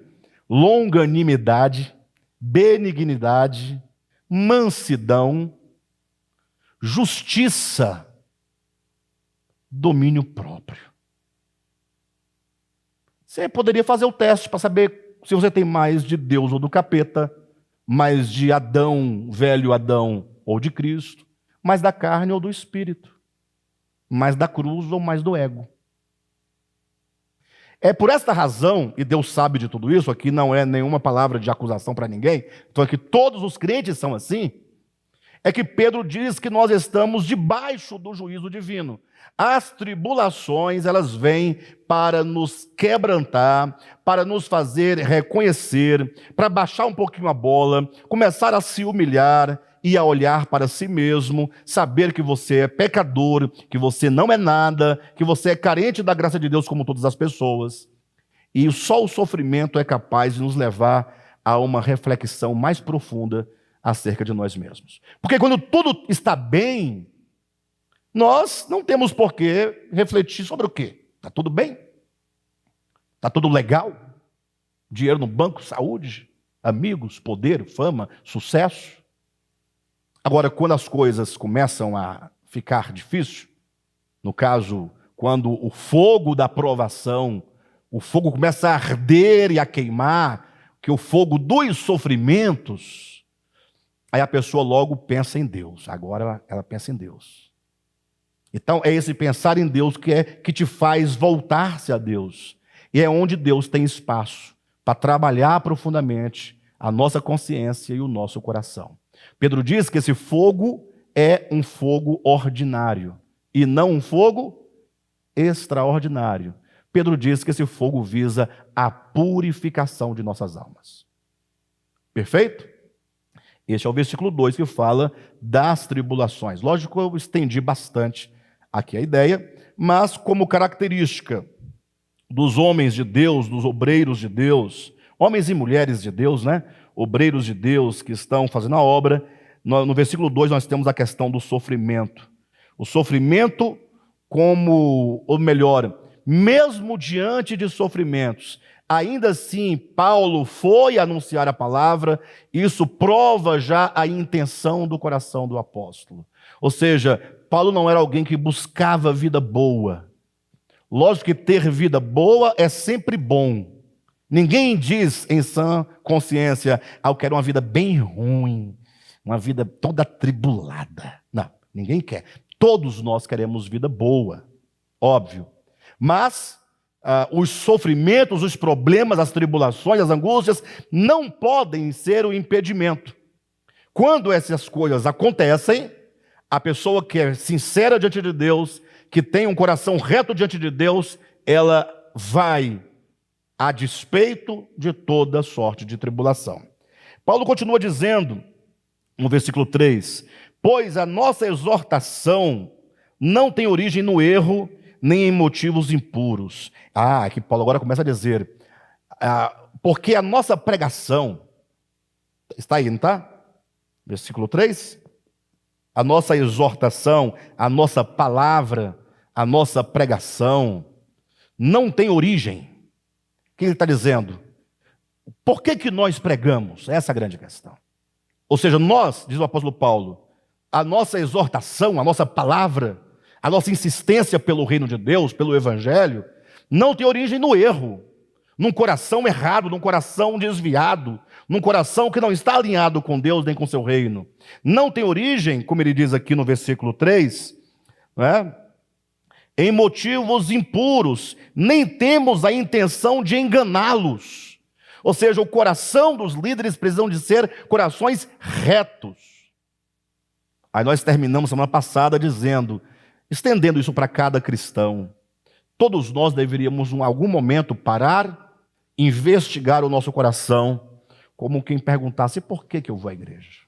longanimidade, benignidade, mansidão, justiça, domínio próprio. Você poderia fazer o teste para saber se você tem mais de Deus ou do capeta, mais de Adão, velho Adão, ou de Cristo, mais da carne ou do Espírito, mais da cruz ou mais do ego. É por esta razão, e Deus sabe de tudo isso, aqui não é nenhuma palavra de acusação para ninguém, então aqui todos os crentes são assim, é que Pedro diz que nós estamos debaixo do juízo divino. As tribulações, elas vêm para nos quebrantar, para nos fazer reconhecer, para baixar um pouquinho a bola, começar a se humilhar e a olhar para si mesmo, saber que você é pecador, que você não é nada, que você é carente da graça de Deus como todas as pessoas. E só o sofrimento é capaz de nos levar a uma reflexão mais profunda acerca de nós mesmos. Porque quando tudo está bem, nós não temos por que refletir sobre o quê? Está tudo bem? Está tudo legal? Dinheiro no banco, saúde, amigos, poder, fama, sucesso. Agora, quando as coisas começam a ficar difícil, no caso, quando o fogo da provação o fogo começa a arder e a queimar, que o fogo dos sofrimentos, aí a pessoa logo pensa em Deus. Agora ela pensa em Deus. Então é esse pensar em Deus que te faz voltar-se a Deus. E é onde Deus tem espaço para trabalhar profundamente a nossa consciência e o nosso coração. Pedro diz que esse fogo é um fogo ordinário e não um fogo extraordinário. Pedro diz que esse fogo visa a purificação de nossas almas. Perfeito? Este é o versículo 2 que fala das tribulações. Lógico que eu estendi bastante aqui a ideia, mas como característica dos homens de Deus, dos obreiros de Deus, homens e mulheres de Deus, né? Obreiros de Deus que estão fazendo a obra, no versículo 2 nós temos a questão do sofrimento. O sofrimento como, ou melhor, mesmo diante de sofrimentos, ainda assim Paulo foi anunciar a palavra, isso prova já a intenção do coração do apóstolo. Ou seja, Paulo não era alguém que buscava vida boa. Lógico que ter vida boa é sempre bom. Ninguém diz em sã consciência, eu quero uma vida bem ruim, uma vida toda atribulada. Não, ninguém quer. Todos nós queremos vida boa, óbvio. Mas os sofrimentos, os problemas, as tribulações, as angústias não podem ser o impedimento. Quando essas coisas acontecem, a pessoa que é sincera diante de Deus, que tem um coração reto diante de Deus, ela vai a despeito de toda sorte de tribulação. Paulo continua dizendo, no versículo 3, pois a nossa exortação não tem origem no erro, nem em motivos impuros. Aqui Paulo agora começa a dizer, porque a nossa pregação, está aí, não está? Versículo 3, a nossa exortação, a nossa palavra, a nossa pregação, não tem origem. O que ele está dizendo? Por que nós pregamos? Essa é a grande questão. Ou seja, nós, diz o apóstolo Paulo, a nossa exortação, a nossa palavra, a nossa insistência pelo reino de Deus, pelo evangelho, não tem origem no erro, num coração errado, num coração desviado, num coração que não está alinhado com Deus nem com seu reino. Não tem origem, como ele diz aqui no versículo 3, né? Em motivos impuros, nem temos a intenção de enganá-los. Ou seja, o coração dos líderes precisam de ser corações retos. Aí nós terminamos semana passada dizendo, estendendo isso para cada cristão, todos nós deveríamos em algum momento parar, investigar o nosso coração, como quem perguntasse, por que eu vou à igreja?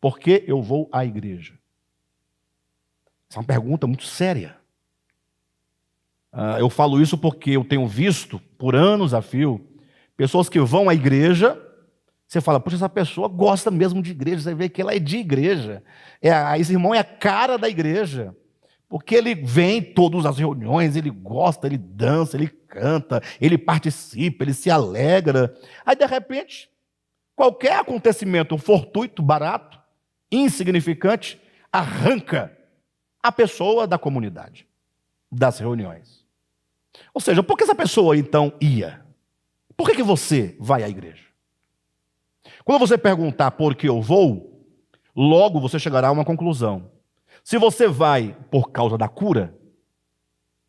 Por que eu vou à igreja? Essa é uma pergunta muito séria. Eu falo isso porque eu tenho visto, por anos a fio, pessoas que vão à igreja, você fala, poxa, essa pessoa gosta mesmo de igreja, você vê que ela é de igreja. Esse irmão é a cara da igreja, porque ele vem em todas as reuniões, ele gosta, ele dança, ele canta, ele participa, ele se alegra. Aí, de repente, qualquer acontecimento fortuito, barato, insignificante, arranca a pessoa da comunidade, das reuniões. Ou seja, por que essa pessoa então ia? Por que você vai à igreja? Quando você perguntar por que eu vou, logo você chegará a uma conclusão. Se você vai por causa da cura,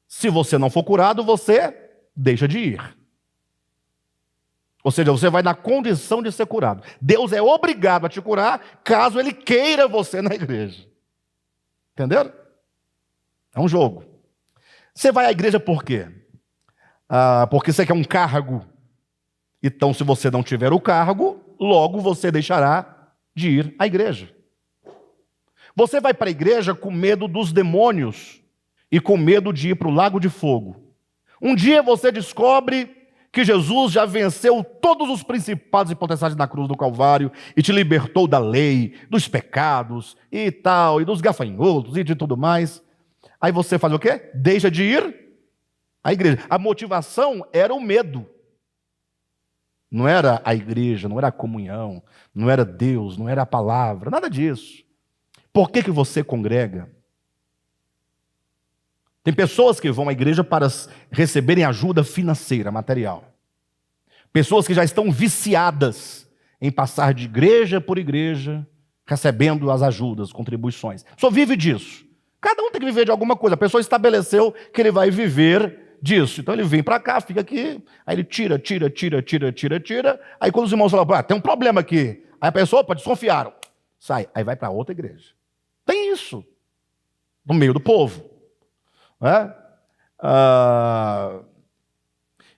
se você não for curado, você deixa de ir. Ou seja, você vai na condição de ser curado. Deus é obrigado a te curar caso Ele queira você na igreja. Entenderam? É um jogo. Você vai à igreja por quê? Porque você quer um cargo. Então, se você não tiver o cargo, logo você deixará de ir à igreja. Você vai para a igreja com medo dos demônios e com medo de ir para o lago de fogo. Um dia você descobre que Jesus já venceu todos os principados e potestades na cruz do Calvário e te libertou da lei, dos pecados e tal, e dos gafanhotos e de tudo mais. Aí você faz o quê? Deixa de ir à igreja. A motivação era o medo. Não era a igreja, não era a comunhão, não era Deus, não era a palavra, nada disso. Por que você congrega? Tem pessoas que vão à igreja para receberem ajuda financeira, material. Pessoas que já estão viciadas em passar de igreja por igreja, recebendo as ajudas, contribuições. Só vive disso. Cada um tem que viver de alguma coisa. A pessoa estabeleceu que ele vai viver disso. Então ele vem para cá, fica aqui, aí ele tira. Aí quando os irmãos falam, tem um problema aqui. Aí a pessoa, desconfiaram. Sai, aí vai para outra igreja. Tem isso no meio do povo.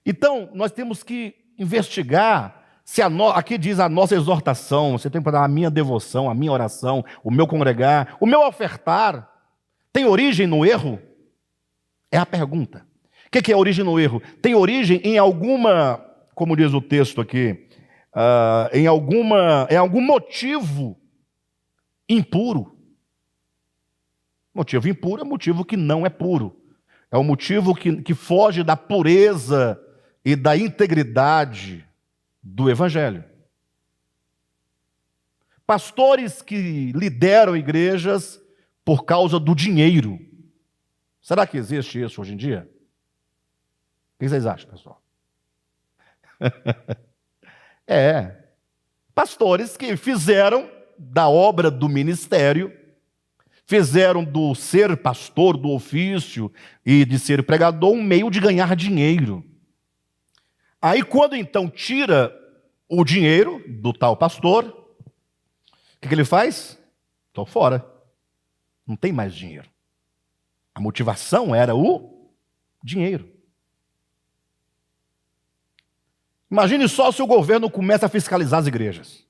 Então, nós temos que investigar se aqui diz a nossa exortação, você tem que dar a minha devoção, a minha oração, o meu congregar, o meu ofertar, tem origem no erro? É a pergunta. O que é origem no erro? Tem origem em alguma, como diz o texto aqui, em algum motivo impuro. Motivo impuro é motivo que não é puro. É um motivo que foge da pureza e da integridade do Evangelho. Pastores que lideram igrejas por causa do dinheiro. Será que existe isso hoje em dia? O que vocês acham, pessoal? Pastores que fizeram da obra do ministério, fizeram do ser pastor, do ofício e de ser pregador um meio de ganhar dinheiro. Aí quando então tira o dinheiro do tal pastor, o que ele faz? Estou fora. Não tem mais dinheiro. A motivação era o dinheiro. Imagine só se o governo começa a fiscalizar as igrejas.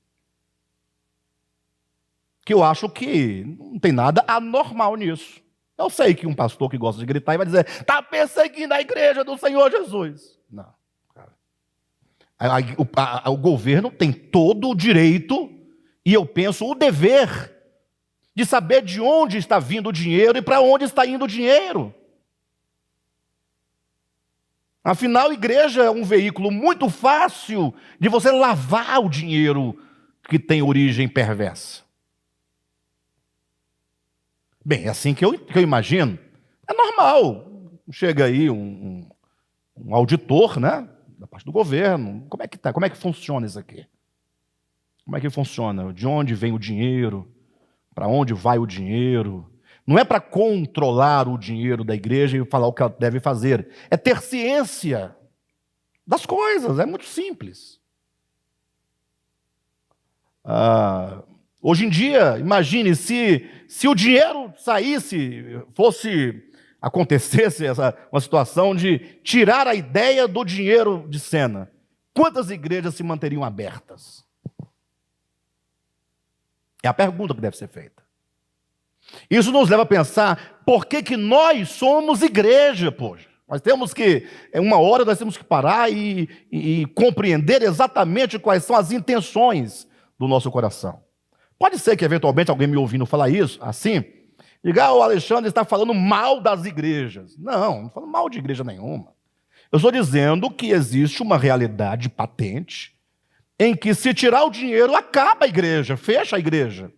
Que eu acho que não tem nada anormal nisso. Eu sei que um pastor que gosta de gritar e vai dizer, está perseguindo a igreja do Senhor Jesus. Não. O governo tem todo o direito, e eu penso o dever, de saber de onde está vindo o dinheiro e para onde está indo o dinheiro. Afinal, a igreja é um veículo muito fácil de você lavar o dinheiro que tem origem perversa. Bem, é assim que eu imagino. É normal. Chega aí um auditor, né, da parte do governo. Como é que tá? Como é que funciona isso aqui? Como é que funciona? De onde vem o dinheiro? Para onde vai o dinheiro? Não é para controlar o dinheiro da igreja e falar o que ela deve fazer. É ter ciência das coisas. É muito simples. Hoje em dia, imagine se o dinheiro acontecesse uma situação de tirar a ideia do dinheiro de cena. Quantas igrejas se manteriam abertas? É a pergunta que deve ser feita. Isso nos leva a pensar, por que nós somos igreja, poxa? Uma hora nós temos que parar e compreender exatamente quais são as intenções do nosso coração. Pode ser que eventualmente alguém me ouvindo falar isso, assim, diga, o Alexandre está falando mal das igrejas. Não falando mal de igreja nenhuma. Eu estou dizendo que existe uma realidade patente em que se tirar o dinheiro, acaba a igreja, fecha a igreja.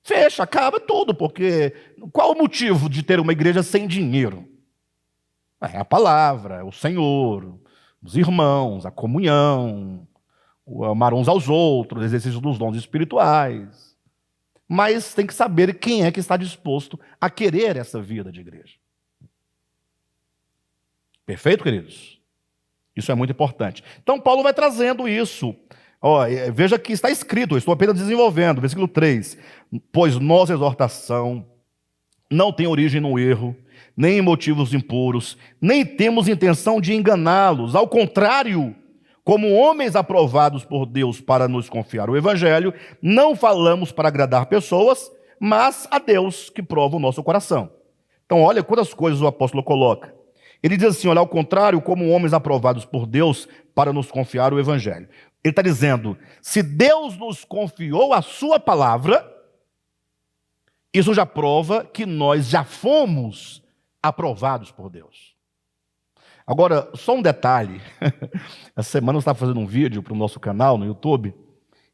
Fecha, acaba tudo, porque qual o motivo de ter uma igreja sem dinheiro? É a palavra, é o Senhor, os irmãos, a comunhão, o amar uns aos outros, o exercício dos dons espirituais. Mas tem que saber quem é que está disposto a querer essa vida de igreja. Perfeito, queridos? Isso é muito importante. Então, Paulo vai trazendo isso. Veja que está escrito, eu estou apenas desenvolvendo, versículo 3. Pois nossa exortação não tem origem no erro, nem em motivos impuros, nem temos intenção de enganá-los. Ao contrário, como homens aprovados por Deus para nos confiar o Evangelho, não falamos para agradar pessoas, mas a Deus que prova o nosso coração. Então, olha quantas coisas o apóstolo coloca. Ele diz assim, olha, ao contrário, como homens aprovados por Deus para nos confiar o Evangelho. Ele está dizendo, se Deus nos confiou a sua palavra, isso já prova que nós já fomos aprovados por Deus. Agora, só um detalhe. Essa semana eu estava fazendo um vídeo para o nosso canal no YouTube,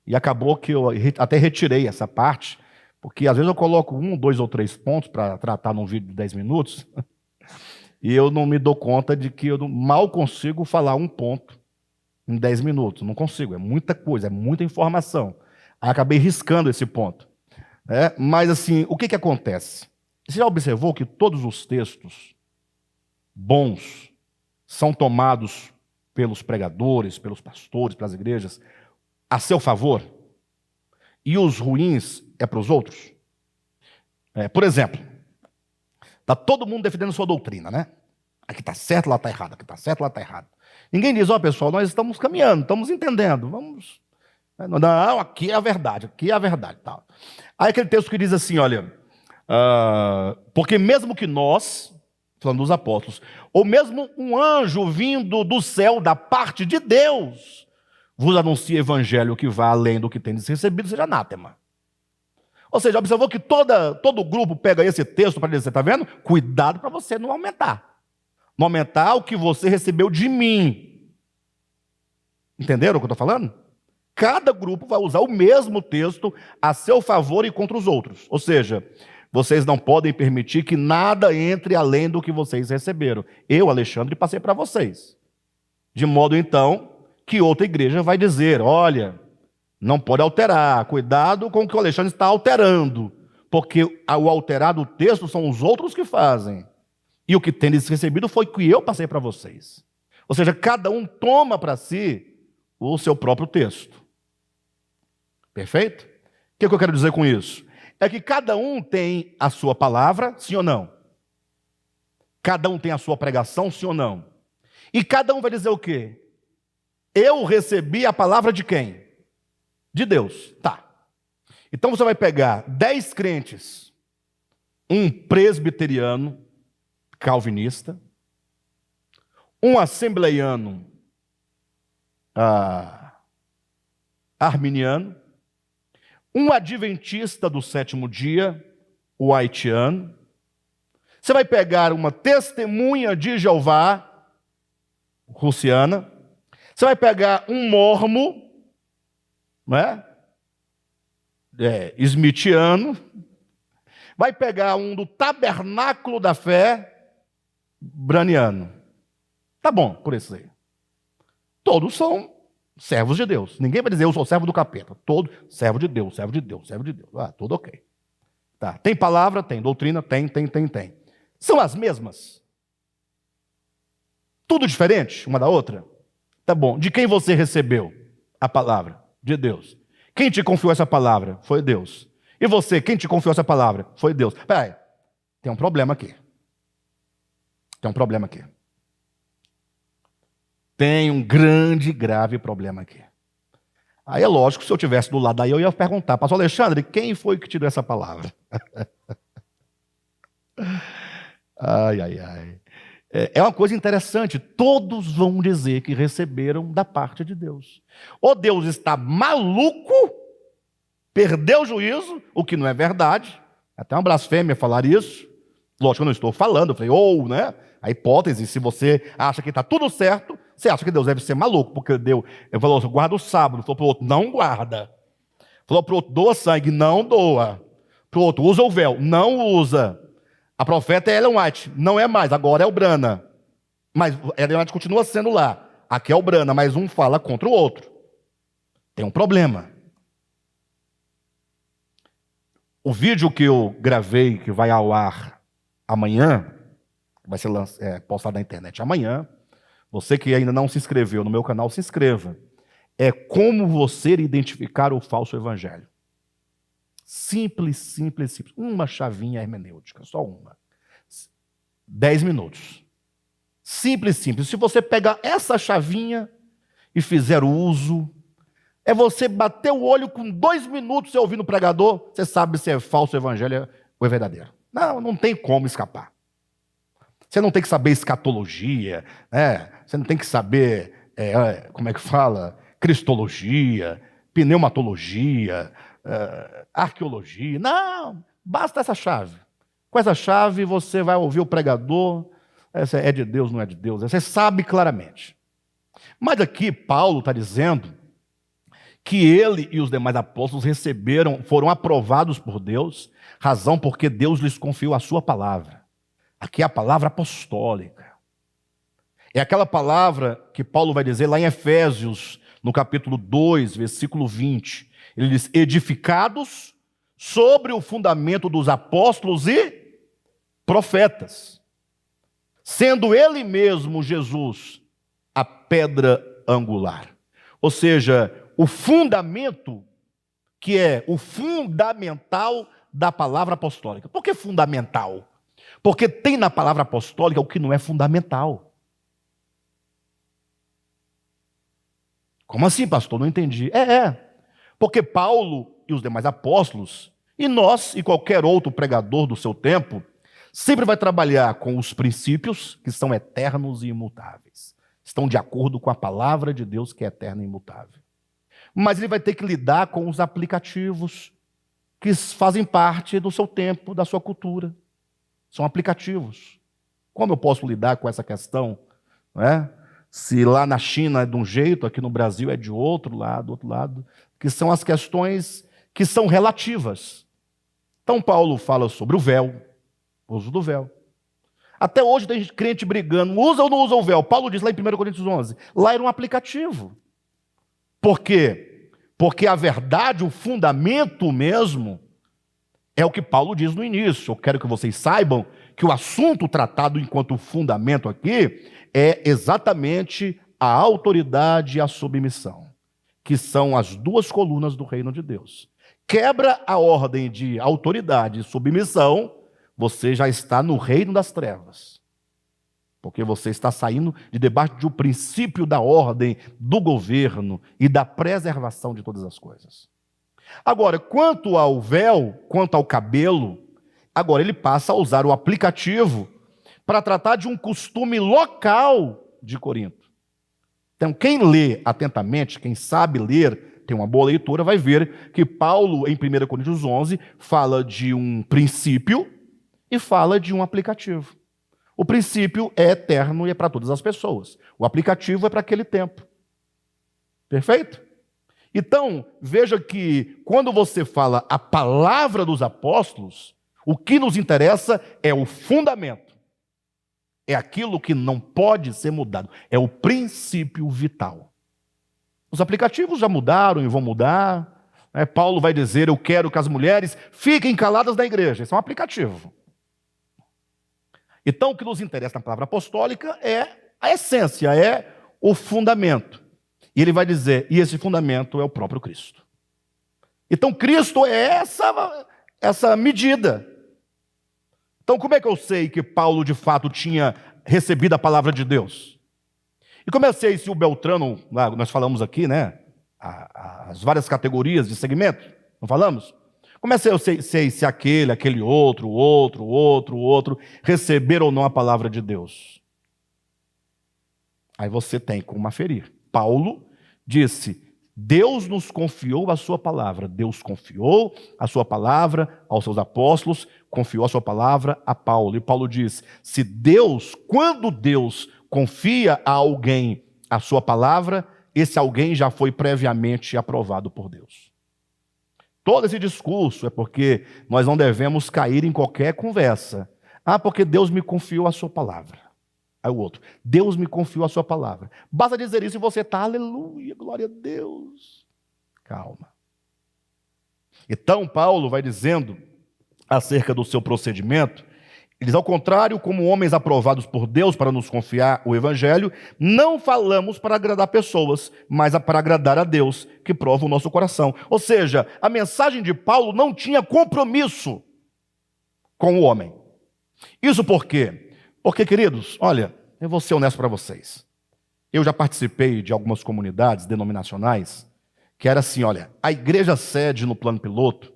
e acabou que eu até retirei essa parte, Porque às vezes eu coloco 1, 2 ou 3 pontos para tratar num vídeo de 10 minutos e eu não me dou conta de que eu mal consigo falar um ponto em 10 minutos. Não consigo, é muita coisa, é muita informação. Aí acabei riscando esse ponto. Mas assim, o que acontece? Você já observou que todos os textos bons são tomados pelos pregadores, pelos pastores, pelas igrejas, a seu favor? E os ruins é para os outros? Por exemplo, está todo mundo defendendo sua doutrina, né? Aqui está certo, lá está errado, aqui está certo, lá está errado. Ninguém diz, pessoal, nós estamos caminhando, estamos entendendo, vamos... Não, aqui é a verdade, aqui é a verdade. Tal. Aí aquele texto que diz assim, olha, porque mesmo que nós, falando dos apóstolos, ou mesmo um anjo vindo do céu da parte de Deus, vos anuncia evangelho que vá além do que tendes recebido, seja anátema. Ou seja, observou que todo grupo pega esse texto para dizer, está vendo? Cuidado para você não aumentar. Não aumentar o que você recebeu de mim. Entenderam o que eu estou falando? Cada grupo vai usar o mesmo texto a seu favor e contra os outros. Ou seja, vocês não podem permitir que nada entre além do que vocês receberam. Eu, Alexandre, passei para vocês. De modo, então, que outra igreja vai dizer, olha, não pode alterar, cuidado com o que o Alexandre está alterando, porque o alterar do texto são os outros que fazem. E o que tendes recebido foi que eu passei para vocês. Ou seja, cada um toma para si o seu próprio texto. Perfeito? O que eu quero dizer com isso? É que cada um tem a sua palavra, sim ou não? Cada um tem a sua pregação, sim ou não? E cada um vai dizer o quê? Eu recebi a palavra de quem? De Deus. Tá. Então você vai pegar 10 crentes, um presbiteriano, calvinista, um assembleiano, arminiano, um adventista do sétimo dia, o haitiano. Você vai pegar uma testemunha de Jeová, russiana. Você vai pegar um mormo, né? Smithiano. Vai pegar um do tabernáculo da fé, braniano. Tá bom, por isso aí. Todos são servos de Deus. Ninguém vai dizer, eu sou servo do capeta. Todo servo de Deus, servo de Deus, servo de Deus. Tudo ok. Tá. Tem palavra? Tem. Doutrina? Tem. São as mesmas? Tudo diferente uma da outra? Tá bom. De quem você recebeu a palavra? De Deus. Quem te confiou essa palavra? Foi Deus. E você, quem te confiou essa palavra? Foi Deus. Peraí, tem um problema aqui. Tem um grande, grave problema aqui. Aí é lógico, se eu estivesse do lado daí, eu ia perguntar, pastor Alexandre, quem foi que te deu essa palavra? Ai. É uma coisa interessante, todos vão dizer que receberam da parte de Deus. Ou Deus está maluco, perdeu o juízo, o que não é verdade, até uma blasfêmia falar isso, lógico, eu não estou falando, eu falei, né? A hipótese, se você acha que está tudo certo, você acha que Deus deve ser maluco, porque Deus falou, guarda o sábado, falou para o outro, não guarda. Falou para o outro, doa sangue, não doa. Para o outro, usa o véu, não usa. A profeta é Ellen White, não é mais, agora é o Brana. Mas Ellen White continua sendo lá. Aqui é o Brana, mas um fala contra o outro. Tem um problema. O vídeo que eu gravei, que vai ao ar amanhã, vai ser postado na internet amanhã, você que ainda não se inscreveu no meu canal, se inscreva. É como você identificar o falso evangelho. Simples. Uma chavinha hermenêutica, só uma. 10 minutos. Simples. Se você pegar essa chavinha e fizer o uso, é você bater o olho com 2 minutos, você ouvindo o pregador, você sabe se é falso evangelho ou é verdadeiro. Não tem como escapar. Você não tem que saber escatologia, né? Você não tem que saber, como é que fala? Cristologia, pneumatologia, arqueologia. Não, basta essa chave. Com essa chave você vai ouvir o pregador, essa é de Deus, não é de Deus, você sabe claramente. Mas aqui Paulo está dizendo que ele e os demais apóstolos receberam, foram aprovados por Deus, razão porque Deus lhes confiou a sua palavra. Aqui é a palavra apostólica. É aquela palavra que Paulo vai dizer lá em Efésios, no capítulo 2, versículo 20. Ele diz: edificados sobre o fundamento dos apóstolos e profetas, sendo ele mesmo, Jesus, a pedra angular. Ou seja, o fundamento, que é o fundamental da palavra apostólica. Por que fundamental? Porque tem na palavra apostólica o que não é fundamental. Como assim, pastor? Não entendi. Porque Paulo e os demais apóstolos, e nós e qualquer outro pregador do seu tempo, sempre vai trabalhar com os princípios que são eternos e imutáveis. Estão de acordo com a palavra de Deus que é eterna e imutável. Mas ele vai ter que lidar com os aplicativos que fazem parte do seu tempo, da sua cultura. São aplicativos. Como eu posso lidar com essa questão? Não é? Se lá na China é de um jeito, aqui no Brasil é de outro lado, do outro lado, que são as questões que são relativas. Então Paulo fala sobre o véu, o uso do véu. Até hoje tem crente brigando, usa ou não usa o véu? Paulo diz lá em 1 Coríntios 11, lá era um aplicativo. Por quê? Porque a verdade, o fundamento mesmo, é o que Paulo diz no início. Eu quero que vocês saibam que o assunto tratado enquanto fundamento aqui é exatamente a autoridade e a submissão, que são as duas colunas do reino de Deus. Quebra a ordem de autoridade e submissão, você já está no reino das trevas. Porque você está saindo de debaixo de um princípio da ordem, do governo e da preservação de todas as coisas. Agora, quanto ao véu, quanto ao cabelo, agora ele passa a usar o aplicativo para tratar de um costume local de Corinto. Então, quem lê atentamente, quem sabe ler, tem uma boa leitura, vai ver que Paulo, em 1 Coríntios 11, fala de um princípio e fala de um aplicativo. O princípio é eterno e é para todas as pessoas. O aplicativo é para aquele tempo. Perfeito? Então, veja que quando você fala a palavra dos apóstolos, o que nos interessa é o fundamento. É aquilo que não pode ser mudado. É o princípio vital. Os aplicativos já mudaram e vão mudar. Paulo vai dizer: eu quero que as mulheres fiquem caladas na igreja. Isso é um aplicativo. Então, o que nos interessa na palavra apostólica é a essência, é o fundamento. E ele vai dizer, e esse fundamento é o próprio Cristo. Então, Cristo é essa medida. Então, como é que eu sei que Paulo, de fato, tinha recebido a palavra de Deus? E como eu sei se o Beltrano, nós falamos aqui, né? As várias categorias de segmento, não falamos? Como é que eu sei se aquele outro, receberam ou não a palavra de Deus? Aí você tem como aferir. Paulo disse: Deus nos confiou a sua palavra. Deus confiou a sua palavra aos seus apóstolos, confiou a sua palavra a Paulo. E Paulo diz: quando Deus confia a alguém a sua palavra, esse alguém já foi previamente aprovado por Deus. Todo esse discurso é porque nós não devemos cair em qualquer conversa. Porque Deus me confiou a sua palavra. Aí o outro: Deus me confiou a sua palavra. Basta dizer isso e você está, aleluia, glória a Deus. Calma. Então Paulo vai dizendo acerca do seu procedimento. Ele diz: ao contrário, como homens aprovados por Deus para nos confiar o evangelho, não falamos para agradar pessoas, mas para agradar a Deus, que prova o nosso coração. Ou seja, a mensagem de Paulo não tinha compromisso com o homem. Isso por quê? Porque, queridos, olha, eu vou ser honesto para vocês. Eu já participei de algumas comunidades denominacionais que era assim, olha, a igreja sede no plano piloto,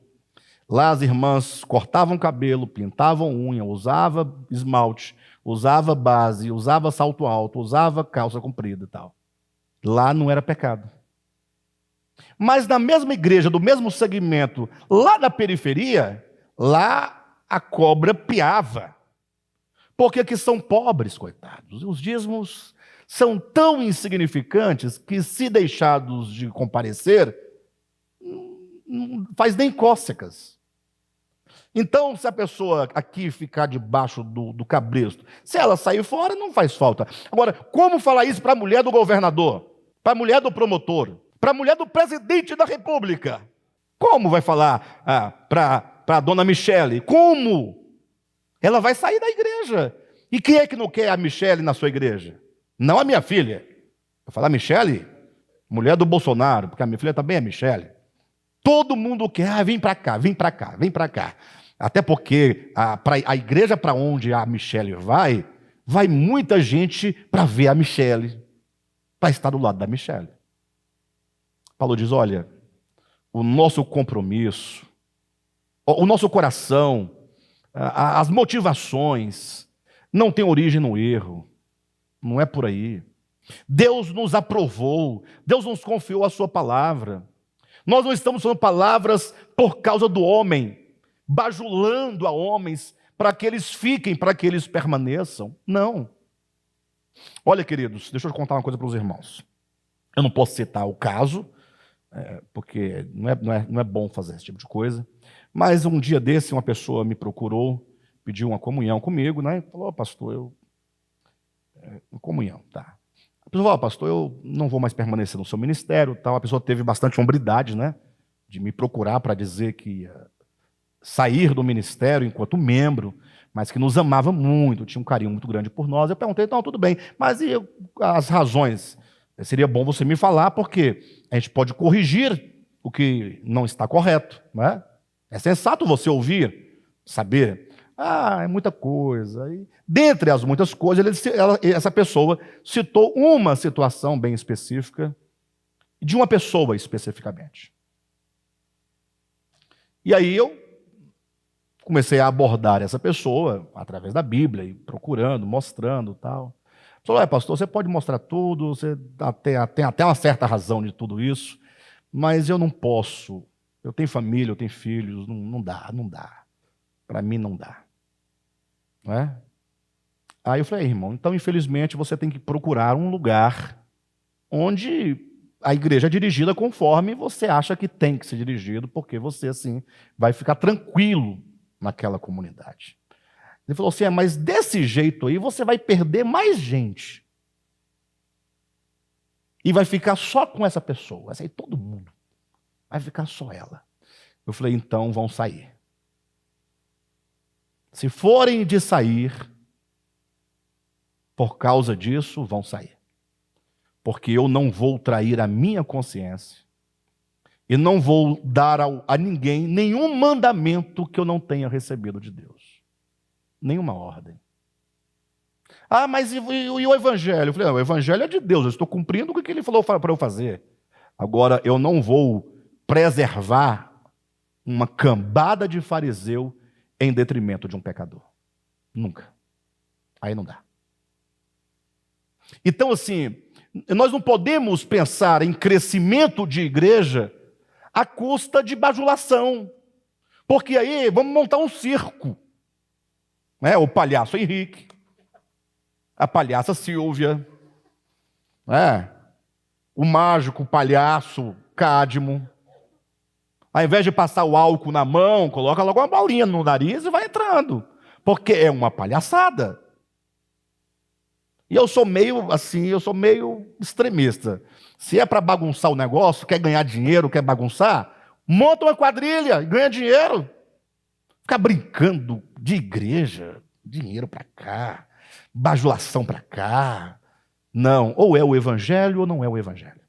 lá as irmãs cortavam cabelo, pintavam unha, usava esmalte, usava base, usava salto alto, usava calça comprida e tal. Lá não era pecado. Mas na mesma igreja, do mesmo segmento, lá na periferia, lá a cobra piava. Porque aqui são pobres, coitados. Os dízimos são tão insignificantes que, se deixados de comparecer, não faz nem cócegas. Então, se a pessoa aqui ficar debaixo do cabresto, se ela sair fora, não faz falta. Agora, como falar isso para a mulher do governador, para a mulher do promotor, para a mulher do presidente da República? Como vai falar para a dona Michele? Como? Ela vai sair da igreja. E quem é que não quer a Michele na sua igreja? Não a minha filha. Eu falar Michele, mulher do Bolsonaro, porque a minha filha também é Michele. Todo mundo quer, vem para cá, vem para cá, vem para cá. Até porque a igreja para onde a Michele vai muita gente para ver a Michele, para estar do lado da Michele. Paulo diz, olha, o nosso compromisso, o nosso coração, as motivações não tem origem no erro, não é por aí. Deus nos aprovou, Deus nos confiou a sua palavra. Nós não estamos falando palavras por causa do homem, bajulando a homens para que eles fiquem, para que eles permaneçam. Não. Olha, queridos, deixa eu contar uma coisa para os irmãos. Eu não posso citar o caso, porque não é bom fazer esse tipo de coisa, mas um dia desse uma pessoa me procurou, pediu uma comunhão comigo, né? Falou, pastor, comunhão, tá. A pessoa falou, pastor, eu não vou mais permanecer no seu ministério, tal. A pessoa teve bastante hombridade, né? De me procurar para dizer que ia sair do ministério enquanto membro, mas que nos amava muito, tinha um carinho muito grande por nós. Eu perguntei, então, tudo bem, mas e as razões? Seria bom você me falar, porque a gente pode corrigir o que não está correto, não é? É sensato você ouvir, saber. É muita coisa. E, dentre as muitas coisas, essa pessoa citou uma situação bem específica, de uma pessoa especificamente. E aí eu comecei a abordar essa pessoa através da Bíblia, e procurando, mostrando tal. Falou, pastor, você pode mostrar tudo, você tem até uma certa razão de tudo isso, mas eu não posso. Eu tenho família, eu tenho filhos, não dá. Para mim não dá. Não é? Aí eu falei, irmão, então infelizmente você tem que procurar um lugar onde a igreja é dirigida conforme você acha que tem que ser dirigido, porque você assim vai ficar tranquilo naquela comunidade. Ele falou assim, mas desse jeito aí você vai perder mais gente. E vai ficar só com essa pessoa, vai sair todo mundo. Vai ficar só ela. Eu falei, então vão sair. Se forem de sair, por causa disso, vão sair. Porque eu não vou trair a minha consciência e não vou dar a ninguém nenhum mandamento que eu não tenha recebido de Deus. Nenhuma ordem. Mas e o Evangelho? Eu falei, o Evangelho é de Deus, eu estou cumprindo o que ele falou para eu fazer. Agora, eu não vou preservar uma cambada de fariseu em detrimento de um pecador. Nunca. Aí não dá. Então, assim, nós não podemos pensar em crescimento de igreja à custa de bajulação. Porque aí vamos montar um circo. O palhaço Henrique, a palhaça Silvia, o mágico palhaço Cádimo. Ao invés de passar o álcool na mão, coloca logo uma bolinha no nariz e vai entrando. Porque é uma palhaçada. E eu sou meio extremista. Se é para bagunçar o negócio, quer ganhar dinheiro, quer bagunçar, monta uma quadrilha e ganha dinheiro. Ficar brincando de igreja, dinheiro para cá, bajulação para cá. Não, ou é o Evangelho ou não é o Evangelho.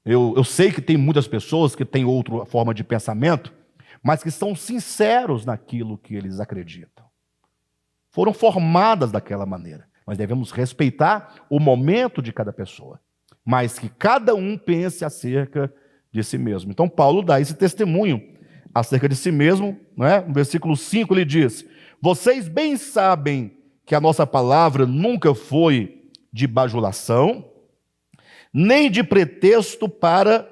Eu sei que tem muitas pessoas que têm outra forma de pensamento, mas que são sinceros naquilo que eles acreditam. Foram formadas daquela maneira. Nós devemos respeitar o momento de cada pessoa, mas que cada um pense acerca de si mesmo. Então Paulo dá esse testemunho acerca de si mesmo, no versículo 5 ele diz, vocês bem sabem que a nossa palavra nunca foi de bajulação, nem de pretexto para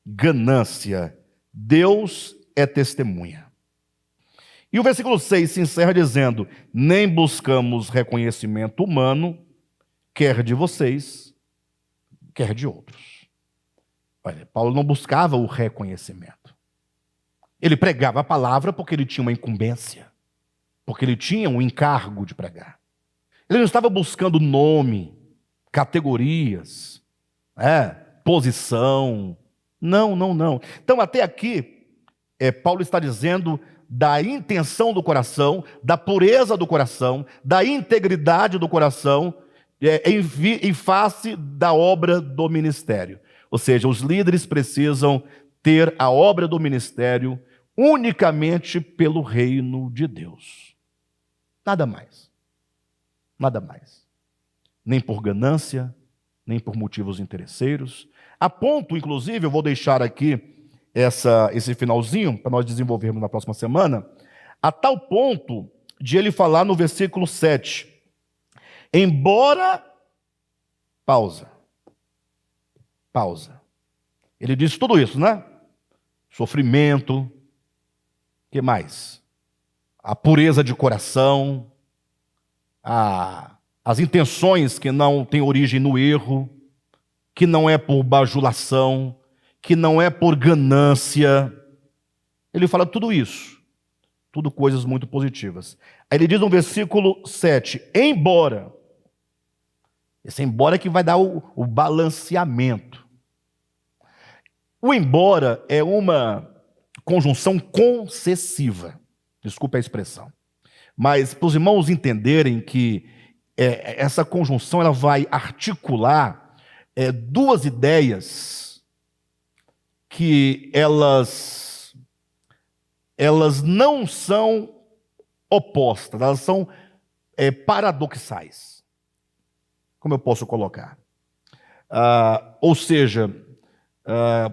ganância. Deus é testemunha. E o versículo 6 se encerra dizendo, nem buscamos reconhecimento humano, quer de vocês, quer de outros. Olha, Paulo não buscava o reconhecimento. Ele pregava a palavra porque ele tinha uma incumbência, porque ele tinha um encargo de pregar. Ele não estava buscando nome, categorias, posição. Não, não, não. Então, até aqui, Paulo está dizendo da intenção do coração, da pureza do coração, da integridade do coração, em face da obra do ministério. Ou seja, os líderes precisam ter a obra do ministério unicamente pelo reino de Deus. Nada mais. Nada mais. Nem por ganância, nem por motivos interesseiros. A ponto, inclusive, eu vou deixar aqui esse finalzinho, para nós desenvolvermos na próxima semana, a tal ponto de ele falar no versículo 7. Embora... Pausa. Ele diz tudo isso, né? Sofrimento. O que mais? A pureza de coração. As intenções que não têm origem no erro, que não é por bajulação, que não é por ganância. Ele fala tudo isso. Tudo coisas muito positivas. Aí ele diz no versículo 7, embora. Esse embora que vai dar o balanceamento. O embora é uma conjunção concessiva. Desculpe a expressão. Mas para os irmãos entenderem que essa conjunção ela vai articular duas ideias que elas não são opostas, elas são paradoxais. Como eu posso colocar? Ou seja,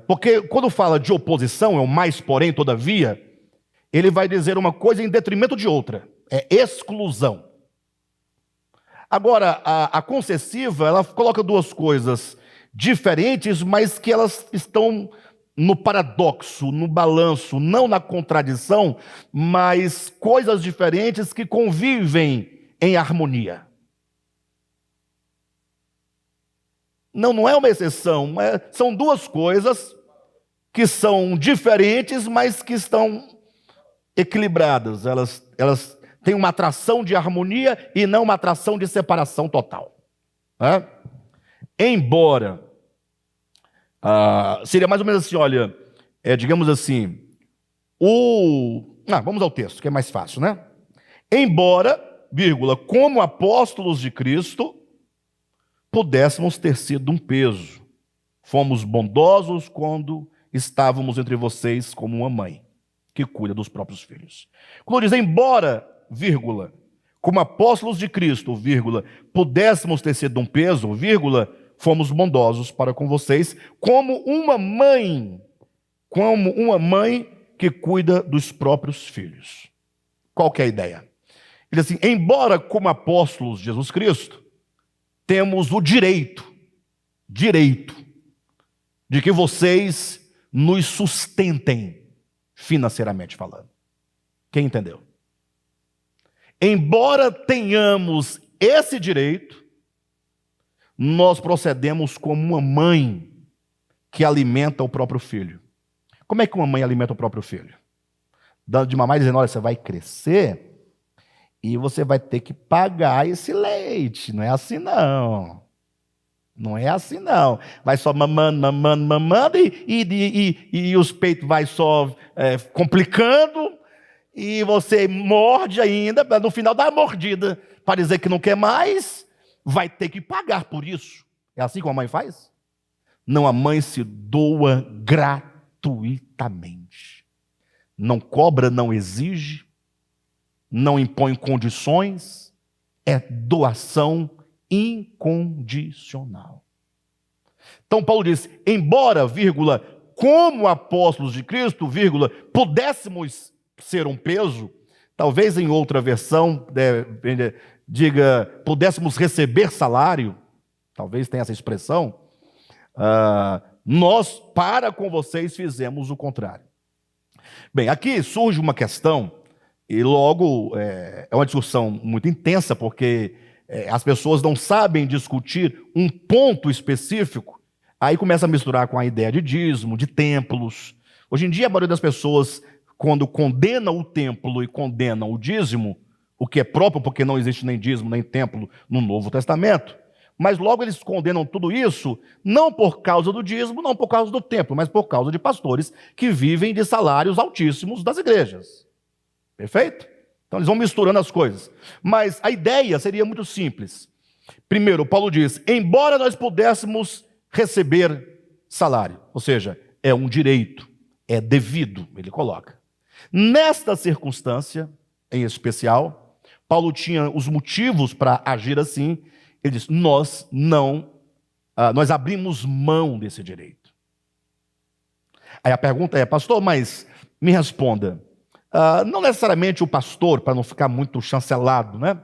porque quando fala de oposição, é o mais porém, todavia, ele vai dizer uma coisa em detrimento de outra. É exclusão. Agora, a concessiva, ela coloca duas coisas diferentes, mas que elas estão no paradoxo, no balanço, não na contradição, mas coisas diferentes que convivem em harmonia. Não é uma exceção, são duas coisas que são diferentes, mas que estão equilibradas. Elas têm uma atração de harmonia e não uma atração de separação total. Embora, seria mais ou menos assim, olha, digamos assim, vamos ao texto, que é mais fácil, né? Embora, vírgula, como apóstolos de Cristo, pudéssemos ter sido um peso. Fomos bondosos quando estávamos entre vocês como uma mãe que cuida dos próprios filhos. Quando diz, embora, vírgula, como apóstolos de Cristo, vírgula, pudéssemos ter sido um peso, vírgula, fomos bondosos para com vocês, como uma mãe que cuida dos próprios filhos. Qual que é a ideia? Ele diz assim, embora como apóstolos de Jesus Cristo, temos o direito de que vocês nos sustentem financeiramente falando. Quem entendeu? Embora tenhamos esse direito, nós procedemos como uma mãe que alimenta o próprio filho. Como é que uma mãe alimenta o próprio filho? Dando de mamar e dizendo, olha, você vai crescer e você vai ter que pagar esse leite. Não é assim, não. Não é assim, não. Vai só mamando e os peitos vai só complicando e você morde ainda, no final dá uma mordida para dizer que não quer mais, vai ter que pagar por isso. É assim que a mãe faz? Não, a mãe se doa gratuitamente. Não cobra, não exige, não impõe condições, é doação incondicional. Então Paulo diz, embora, vírgula, como apóstolos de Cristo, vírgula, pudéssemos ser um peso, talvez em outra versão diga, pudéssemos receber salário, talvez tenha essa expressão, nós, para com vocês, fizemos o contrário. Bem, aqui surge uma questão, e logo é uma discussão muito intensa, porque as pessoas não sabem discutir um ponto específico. Aí começa a misturar com a ideia de dízimo, de templos. Hoje em dia, a maioria das pessoas, quando condena o templo e condena o dízimo, o que é próprio, porque não existe nem dízimo nem templo no Novo Testamento, mas logo eles condenam tudo isso, não por causa do dízimo, não por causa do templo, mas por causa de pastores que vivem de salários altíssimos das igrejas. Perfeito? Então eles vão misturando as coisas. Mas a ideia seria muito simples. Primeiro, Paulo diz, embora nós pudéssemos receber salário, ou seja, é um direito, é devido, ele coloca. Nesta circunstância, em especial, Paulo tinha os motivos para agir assim. Ele diz, nós abrimos mão desse direito. Aí a pergunta é, pastor, mas me responda, não necessariamente o pastor, para não ficar muito chancelado, né?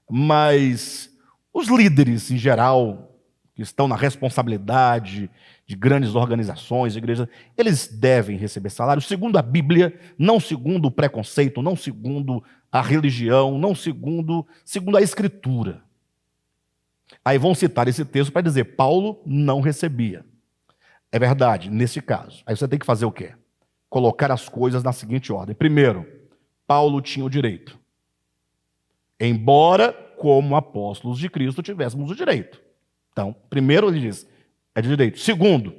Mas os líderes em geral, que estão na responsabilidade de grandes organizações, igrejas, eles devem receber salário segundo a Bíblia, não segundo o preconceito, não segundo a religião, não segundo a Escritura. Aí vão citar esse texto para dizer, Paulo não recebia. É verdade, nesse caso. Aí você tem que fazer o quê? Colocar as coisas na seguinte ordem. Primeiro, Paulo tinha o direito. Embora, como apóstolos de Cristo, tivéssemos o direito. Então, primeiro ele diz, é de direito. Segundo,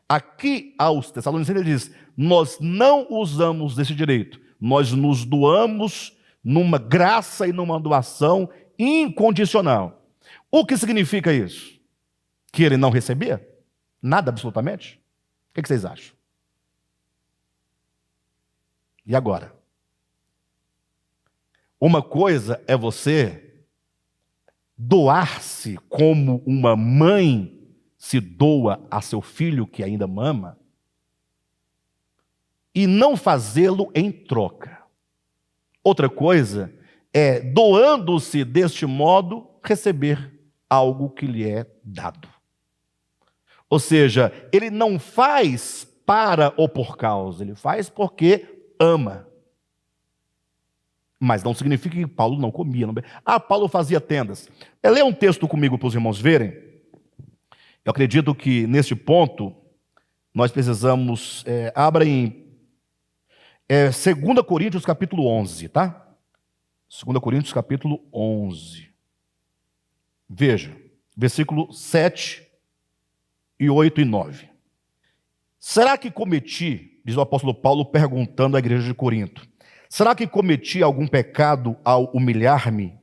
aqui aos Tessalonicenses ele diz, nós não usamos desse direito. Nós nos doamos numa graça e numa doação incondicional. O que significa isso? Que ele não recebia? Nada, absolutamente? O que vocês acham? E agora? Uma coisa é você doar-se como uma mãe se doa a seu filho que ainda mama, e não fazê-lo em troca. Outra coisa é, doando-se deste modo, receber algo que lhe é dado. Ou seja, ele não faz para ou por causa, ele faz porque ama. Mas não significa que Paulo não comia. Paulo fazia tendas. Lê um texto comigo para os irmãos verem. Eu acredito que neste ponto nós precisamos, abra em 2 Coríntios capítulo 11, tá? 2 Coríntios capítulo 11. Veja, versículo 7 e 8 e 9. Será que cometi, diz o apóstolo Paulo perguntando à igreja de Corinto, será que cometi algum pecado ao humilhar-me,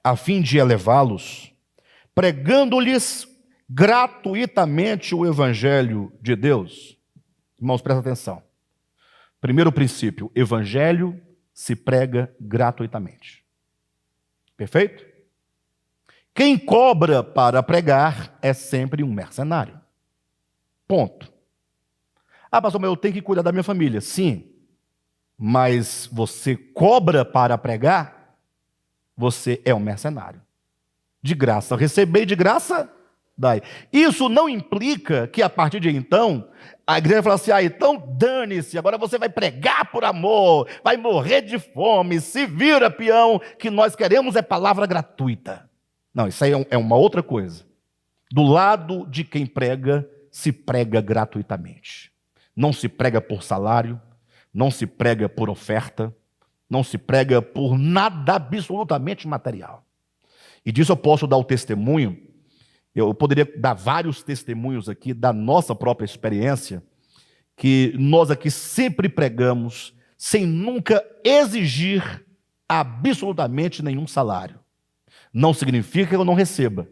a fim de elevá-los, pregando-lhes gratuitamente o evangelho de Deus? Irmãos, presta atenção. Primeiro princípio, evangelho se prega gratuitamente. Perfeito? Quem cobra para pregar é sempre um mercenário. Ponto. Pastor, mas eu tenho que cuidar da minha família. Sim, mas você cobra para pregar, você é um mercenário. De graça receber, de graça dai. Isso não implica que a partir de então, a igreja fala assim, então dane-se, agora você vai pregar por amor, vai morrer de fome, se vira peão, que nós queremos é palavra gratuita. Não, isso aí é uma outra coisa. Do lado de quem prega, se prega gratuitamente. Não se prega por salário, não se prega por oferta, não se prega por nada absolutamente material. E disso eu posso dar o testemunho, eu poderia dar vários testemunhos aqui da nossa própria experiência, que nós aqui sempre pregamos sem nunca exigir absolutamente nenhum salário. Não significa que eu não receba.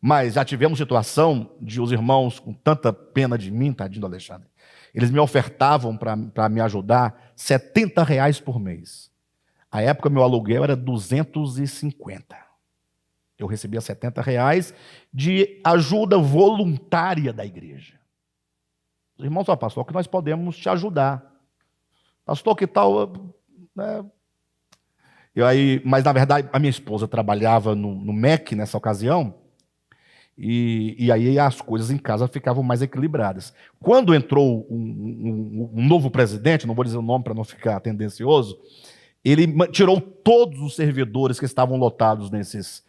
Mas já tivemos situação de os irmãos, com tanta pena de mim, tadinho do Alexandre, eles me ofertavam para me ajudar R$70 por mês. À época, meu aluguel era 250. Eu recebia R$70 de ajuda voluntária da igreja. Os irmãos falaram, pastor, que nós podemos te ajudar. Pastor, que tal... Mas, na verdade, a minha esposa trabalhava no MEC nessa ocasião, e aí as coisas em casa ficavam mais equilibradas. Quando entrou um novo presidente, não vou dizer o nome para não ficar tendencioso, ele tirou todos os servidores que estavam lotados nesses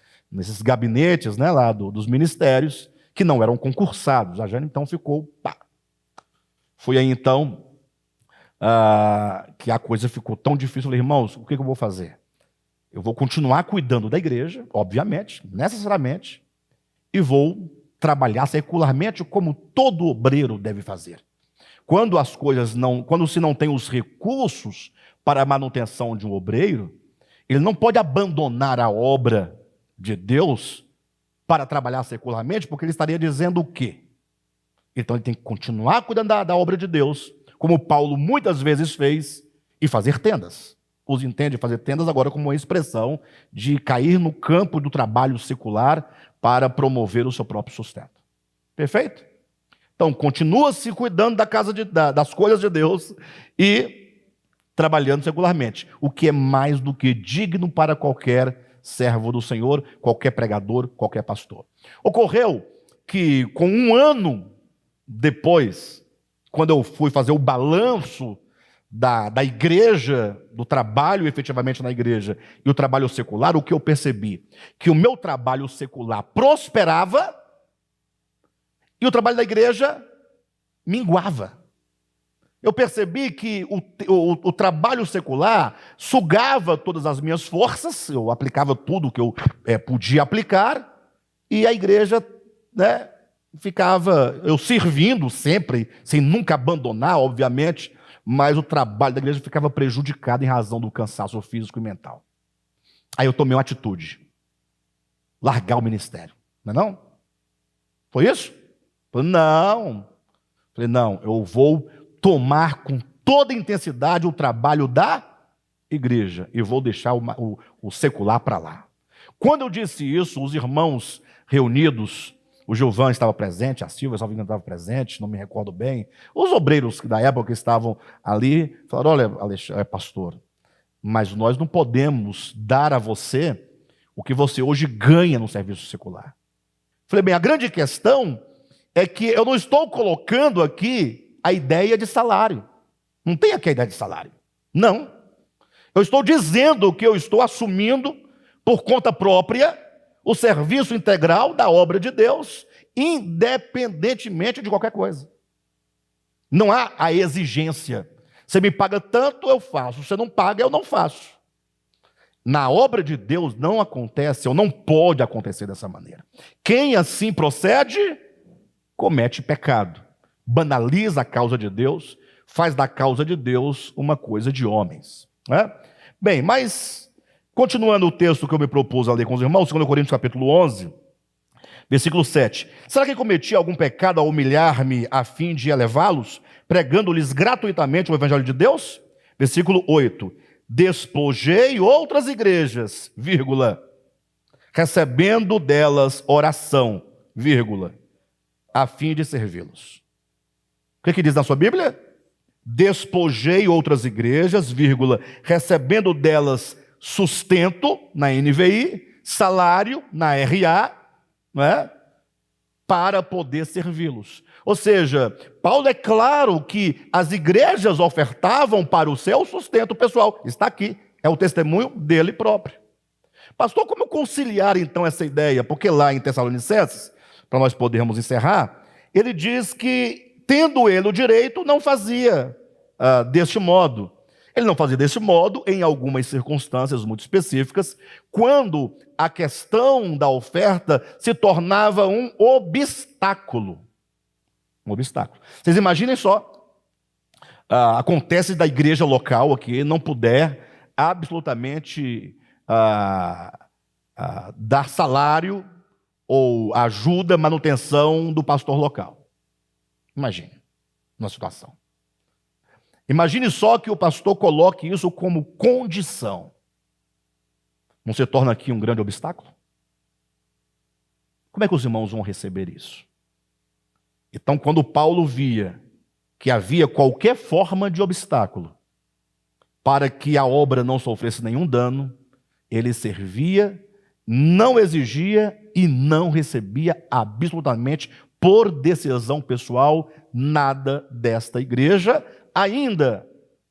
gabinetes, né, lá dos ministérios, que não eram concursados. A Jane então ficou, pá. Foi aí então que a coisa ficou tão difícil. Eu falei, irmãos, o que eu vou fazer? Eu vou continuar cuidando da igreja, obviamente, necessariamente, e vou trabalhar secularmente como todo obreiro deve fazer. Quando se não tem os recursos para a manutenção de um obreiro, ele não pode abandonar a obra de Deus para trabalhar secularmente, porque ele estaria dizendo o quê? Então ele tem que continuar cuidando da obra de Deus, como Paulo muitas vezes fez, e fazer tendas. Os entende fazer tendas agora como uma expressão de cair no campo do trabalho secular para promover o seu próprio sustento. Perfeito? Então, continua-se cuidando das coisas de Deus e trabalhando secularmente, o que é mais do que digno para qualquer servo do Senhor, qualquer pregador, qualquer pastor. Ocorreu que, com um ano depois, quando eu fui fazer o balanço da igreja, do trabalho efetivamente na igreja e o trabalho secular, o que eu percebi? Que o meu trabalho secular prosperava e o trabalho da igreja minguava. Eu percebi que o trabalho secular sugava todas as minhas forças, eu aplicava tudo que eu podia aplicar, e a igreja, ficava eu servindo sempre, sem nunca abandonar, obviamente, mas o trabalho da igreja ficava prejudicado em razão do cansaço físico e mental. Aí eu tomei uma atitude: largar o ministério, não é não? Foi isso? Falei, não, eu vou tomar com toda intensidade o trabalho da igreja e vou deixar o secular para lá. Quando eu disse isso, os irmãos reunidos, o Gilvan estava presente, a Silvia estava presente, não me recordo bem, os obreiros da época que estavam ali, falaram, olha, Alexandre, pastor, mas nós não podemos dar a você o que você hoje ganha no serviço secular. Falei, bem, a grande questão é que eu não estou colocando aqui a ideia de salário. Não tem aqui a ideia de salário. Não. Eu estou dizendo que eu estou assumindo, por conta própria, o serviço integral da obra de Deus, independentemente de qualquer coisa. Não há a exigência. Você me paga tanto, eu faço. Você não paga, eu não faço. Na obra de Deus não acontece, ou não pode acontecer dessa maneira. Quem assim procede, comete pecado. Banaliza a causa de Deus, faz da causa de Deus uma coisa de homens. Bem, mas, continuando o texto que eu me propus a ler com os irmãos, 2 Coríntios capítulo 11, versículo 7. Será que cometi algum pecado ao humilhar-me a fim de elevá-los, pregando-lhes gratuitamente o evangelho de Deus? Versículo 8. Despojei outras igrejas, recebendo delas oração, a fim de servi-los. O que diz na sua Bíblia? Despojei outras igrejas, recebendo delas sustento, na NVI, salário, na RA, para poder servi-los. Ou seja, Paulo é claro que as igrejas ofertavam para o seu sustento pessoal. Está aqui, é o testemunho dele próprio. Pastor, como conciliar então essa ideia? Porque lá em Tessalonicenses, para nós podermos encerrar, ele diz que, tendo ele o direito, não fazia deste modo. Ele não fazia deste modo em algumas circunstâncias muito específicas, quando a questão da oferta se tornava um obstáculo. Um obstáculo. Vocês imaginem só, acontece da igreja local aqui não puder absolutamente dar salário ou ajuda, manutenção do pastor local. Imagine uma situação. Imagine só que o pastor coloque isso como condição. Não se torna aqui um grande obstáculo? Como é que os irmãos vão receber isso? Então, quando Paulo via que havia qualquer forma de obstáculo para que a obra não sofresse nenhum dano, ele servia, não exigia e não recebia absolutamente, por decisão pessoal, nada desta igreja, ainda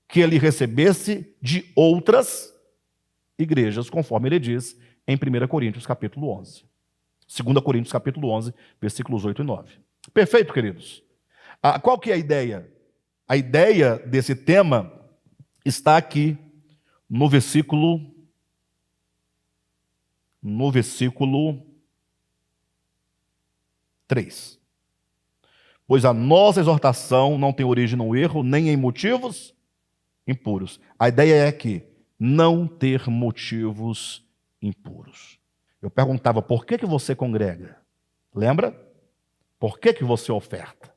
que ele recebesse de outras igrejas, conforme ele diz em 1 Coríntios capítulo 11. 2 Coríntios capítulo 11, versículos 8 e 9. Perfeito, queridos? Qual que é a ideia? A ideia desse tema está aqui no versículo 3. Pois a nossa exortação não tem origem no erro, nem em motivos impuros. A ideia é que não ter motivos impuros. Eu perguntava, por que você congrega? Lembra? Por que você oferta?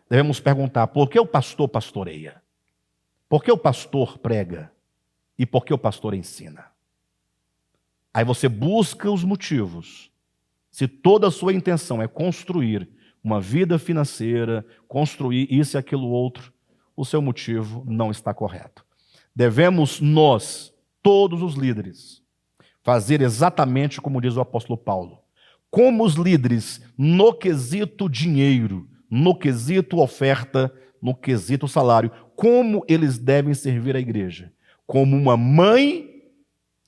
Devemos perguntar, por que o pastor pastoreia? Por que o pastor prega? E por que o pastor ensina? Aí você busca os motivos. Se toda a sua intenção é construir uma vida financeira, construir isso e aquilo outro, o seu motivo não está correto. Devemos nós, todos os líderes, fazer exatamente como diz o apóstolo Paulo. Como os líderes, no quesito dinheiro, no quesito oferta, no quesito salário, como eles devem servir a igreja? Como uma mãe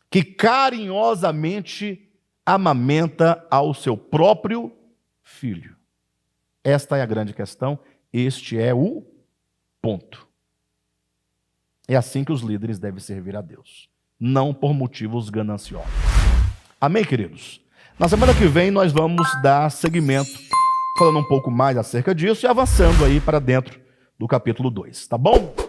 que carinhosamente amamenta ao seu próprio filho. Esta é a grande questão, este é o ponto. É assim que os líderes devem servir a Deus, não por motivos gananciosos. Amém, queridos? Na semana que vem nós vamos dar seguimento, falando um pouco mais acerca disso e avançando aí para dentro do capítulo 2, tá bom?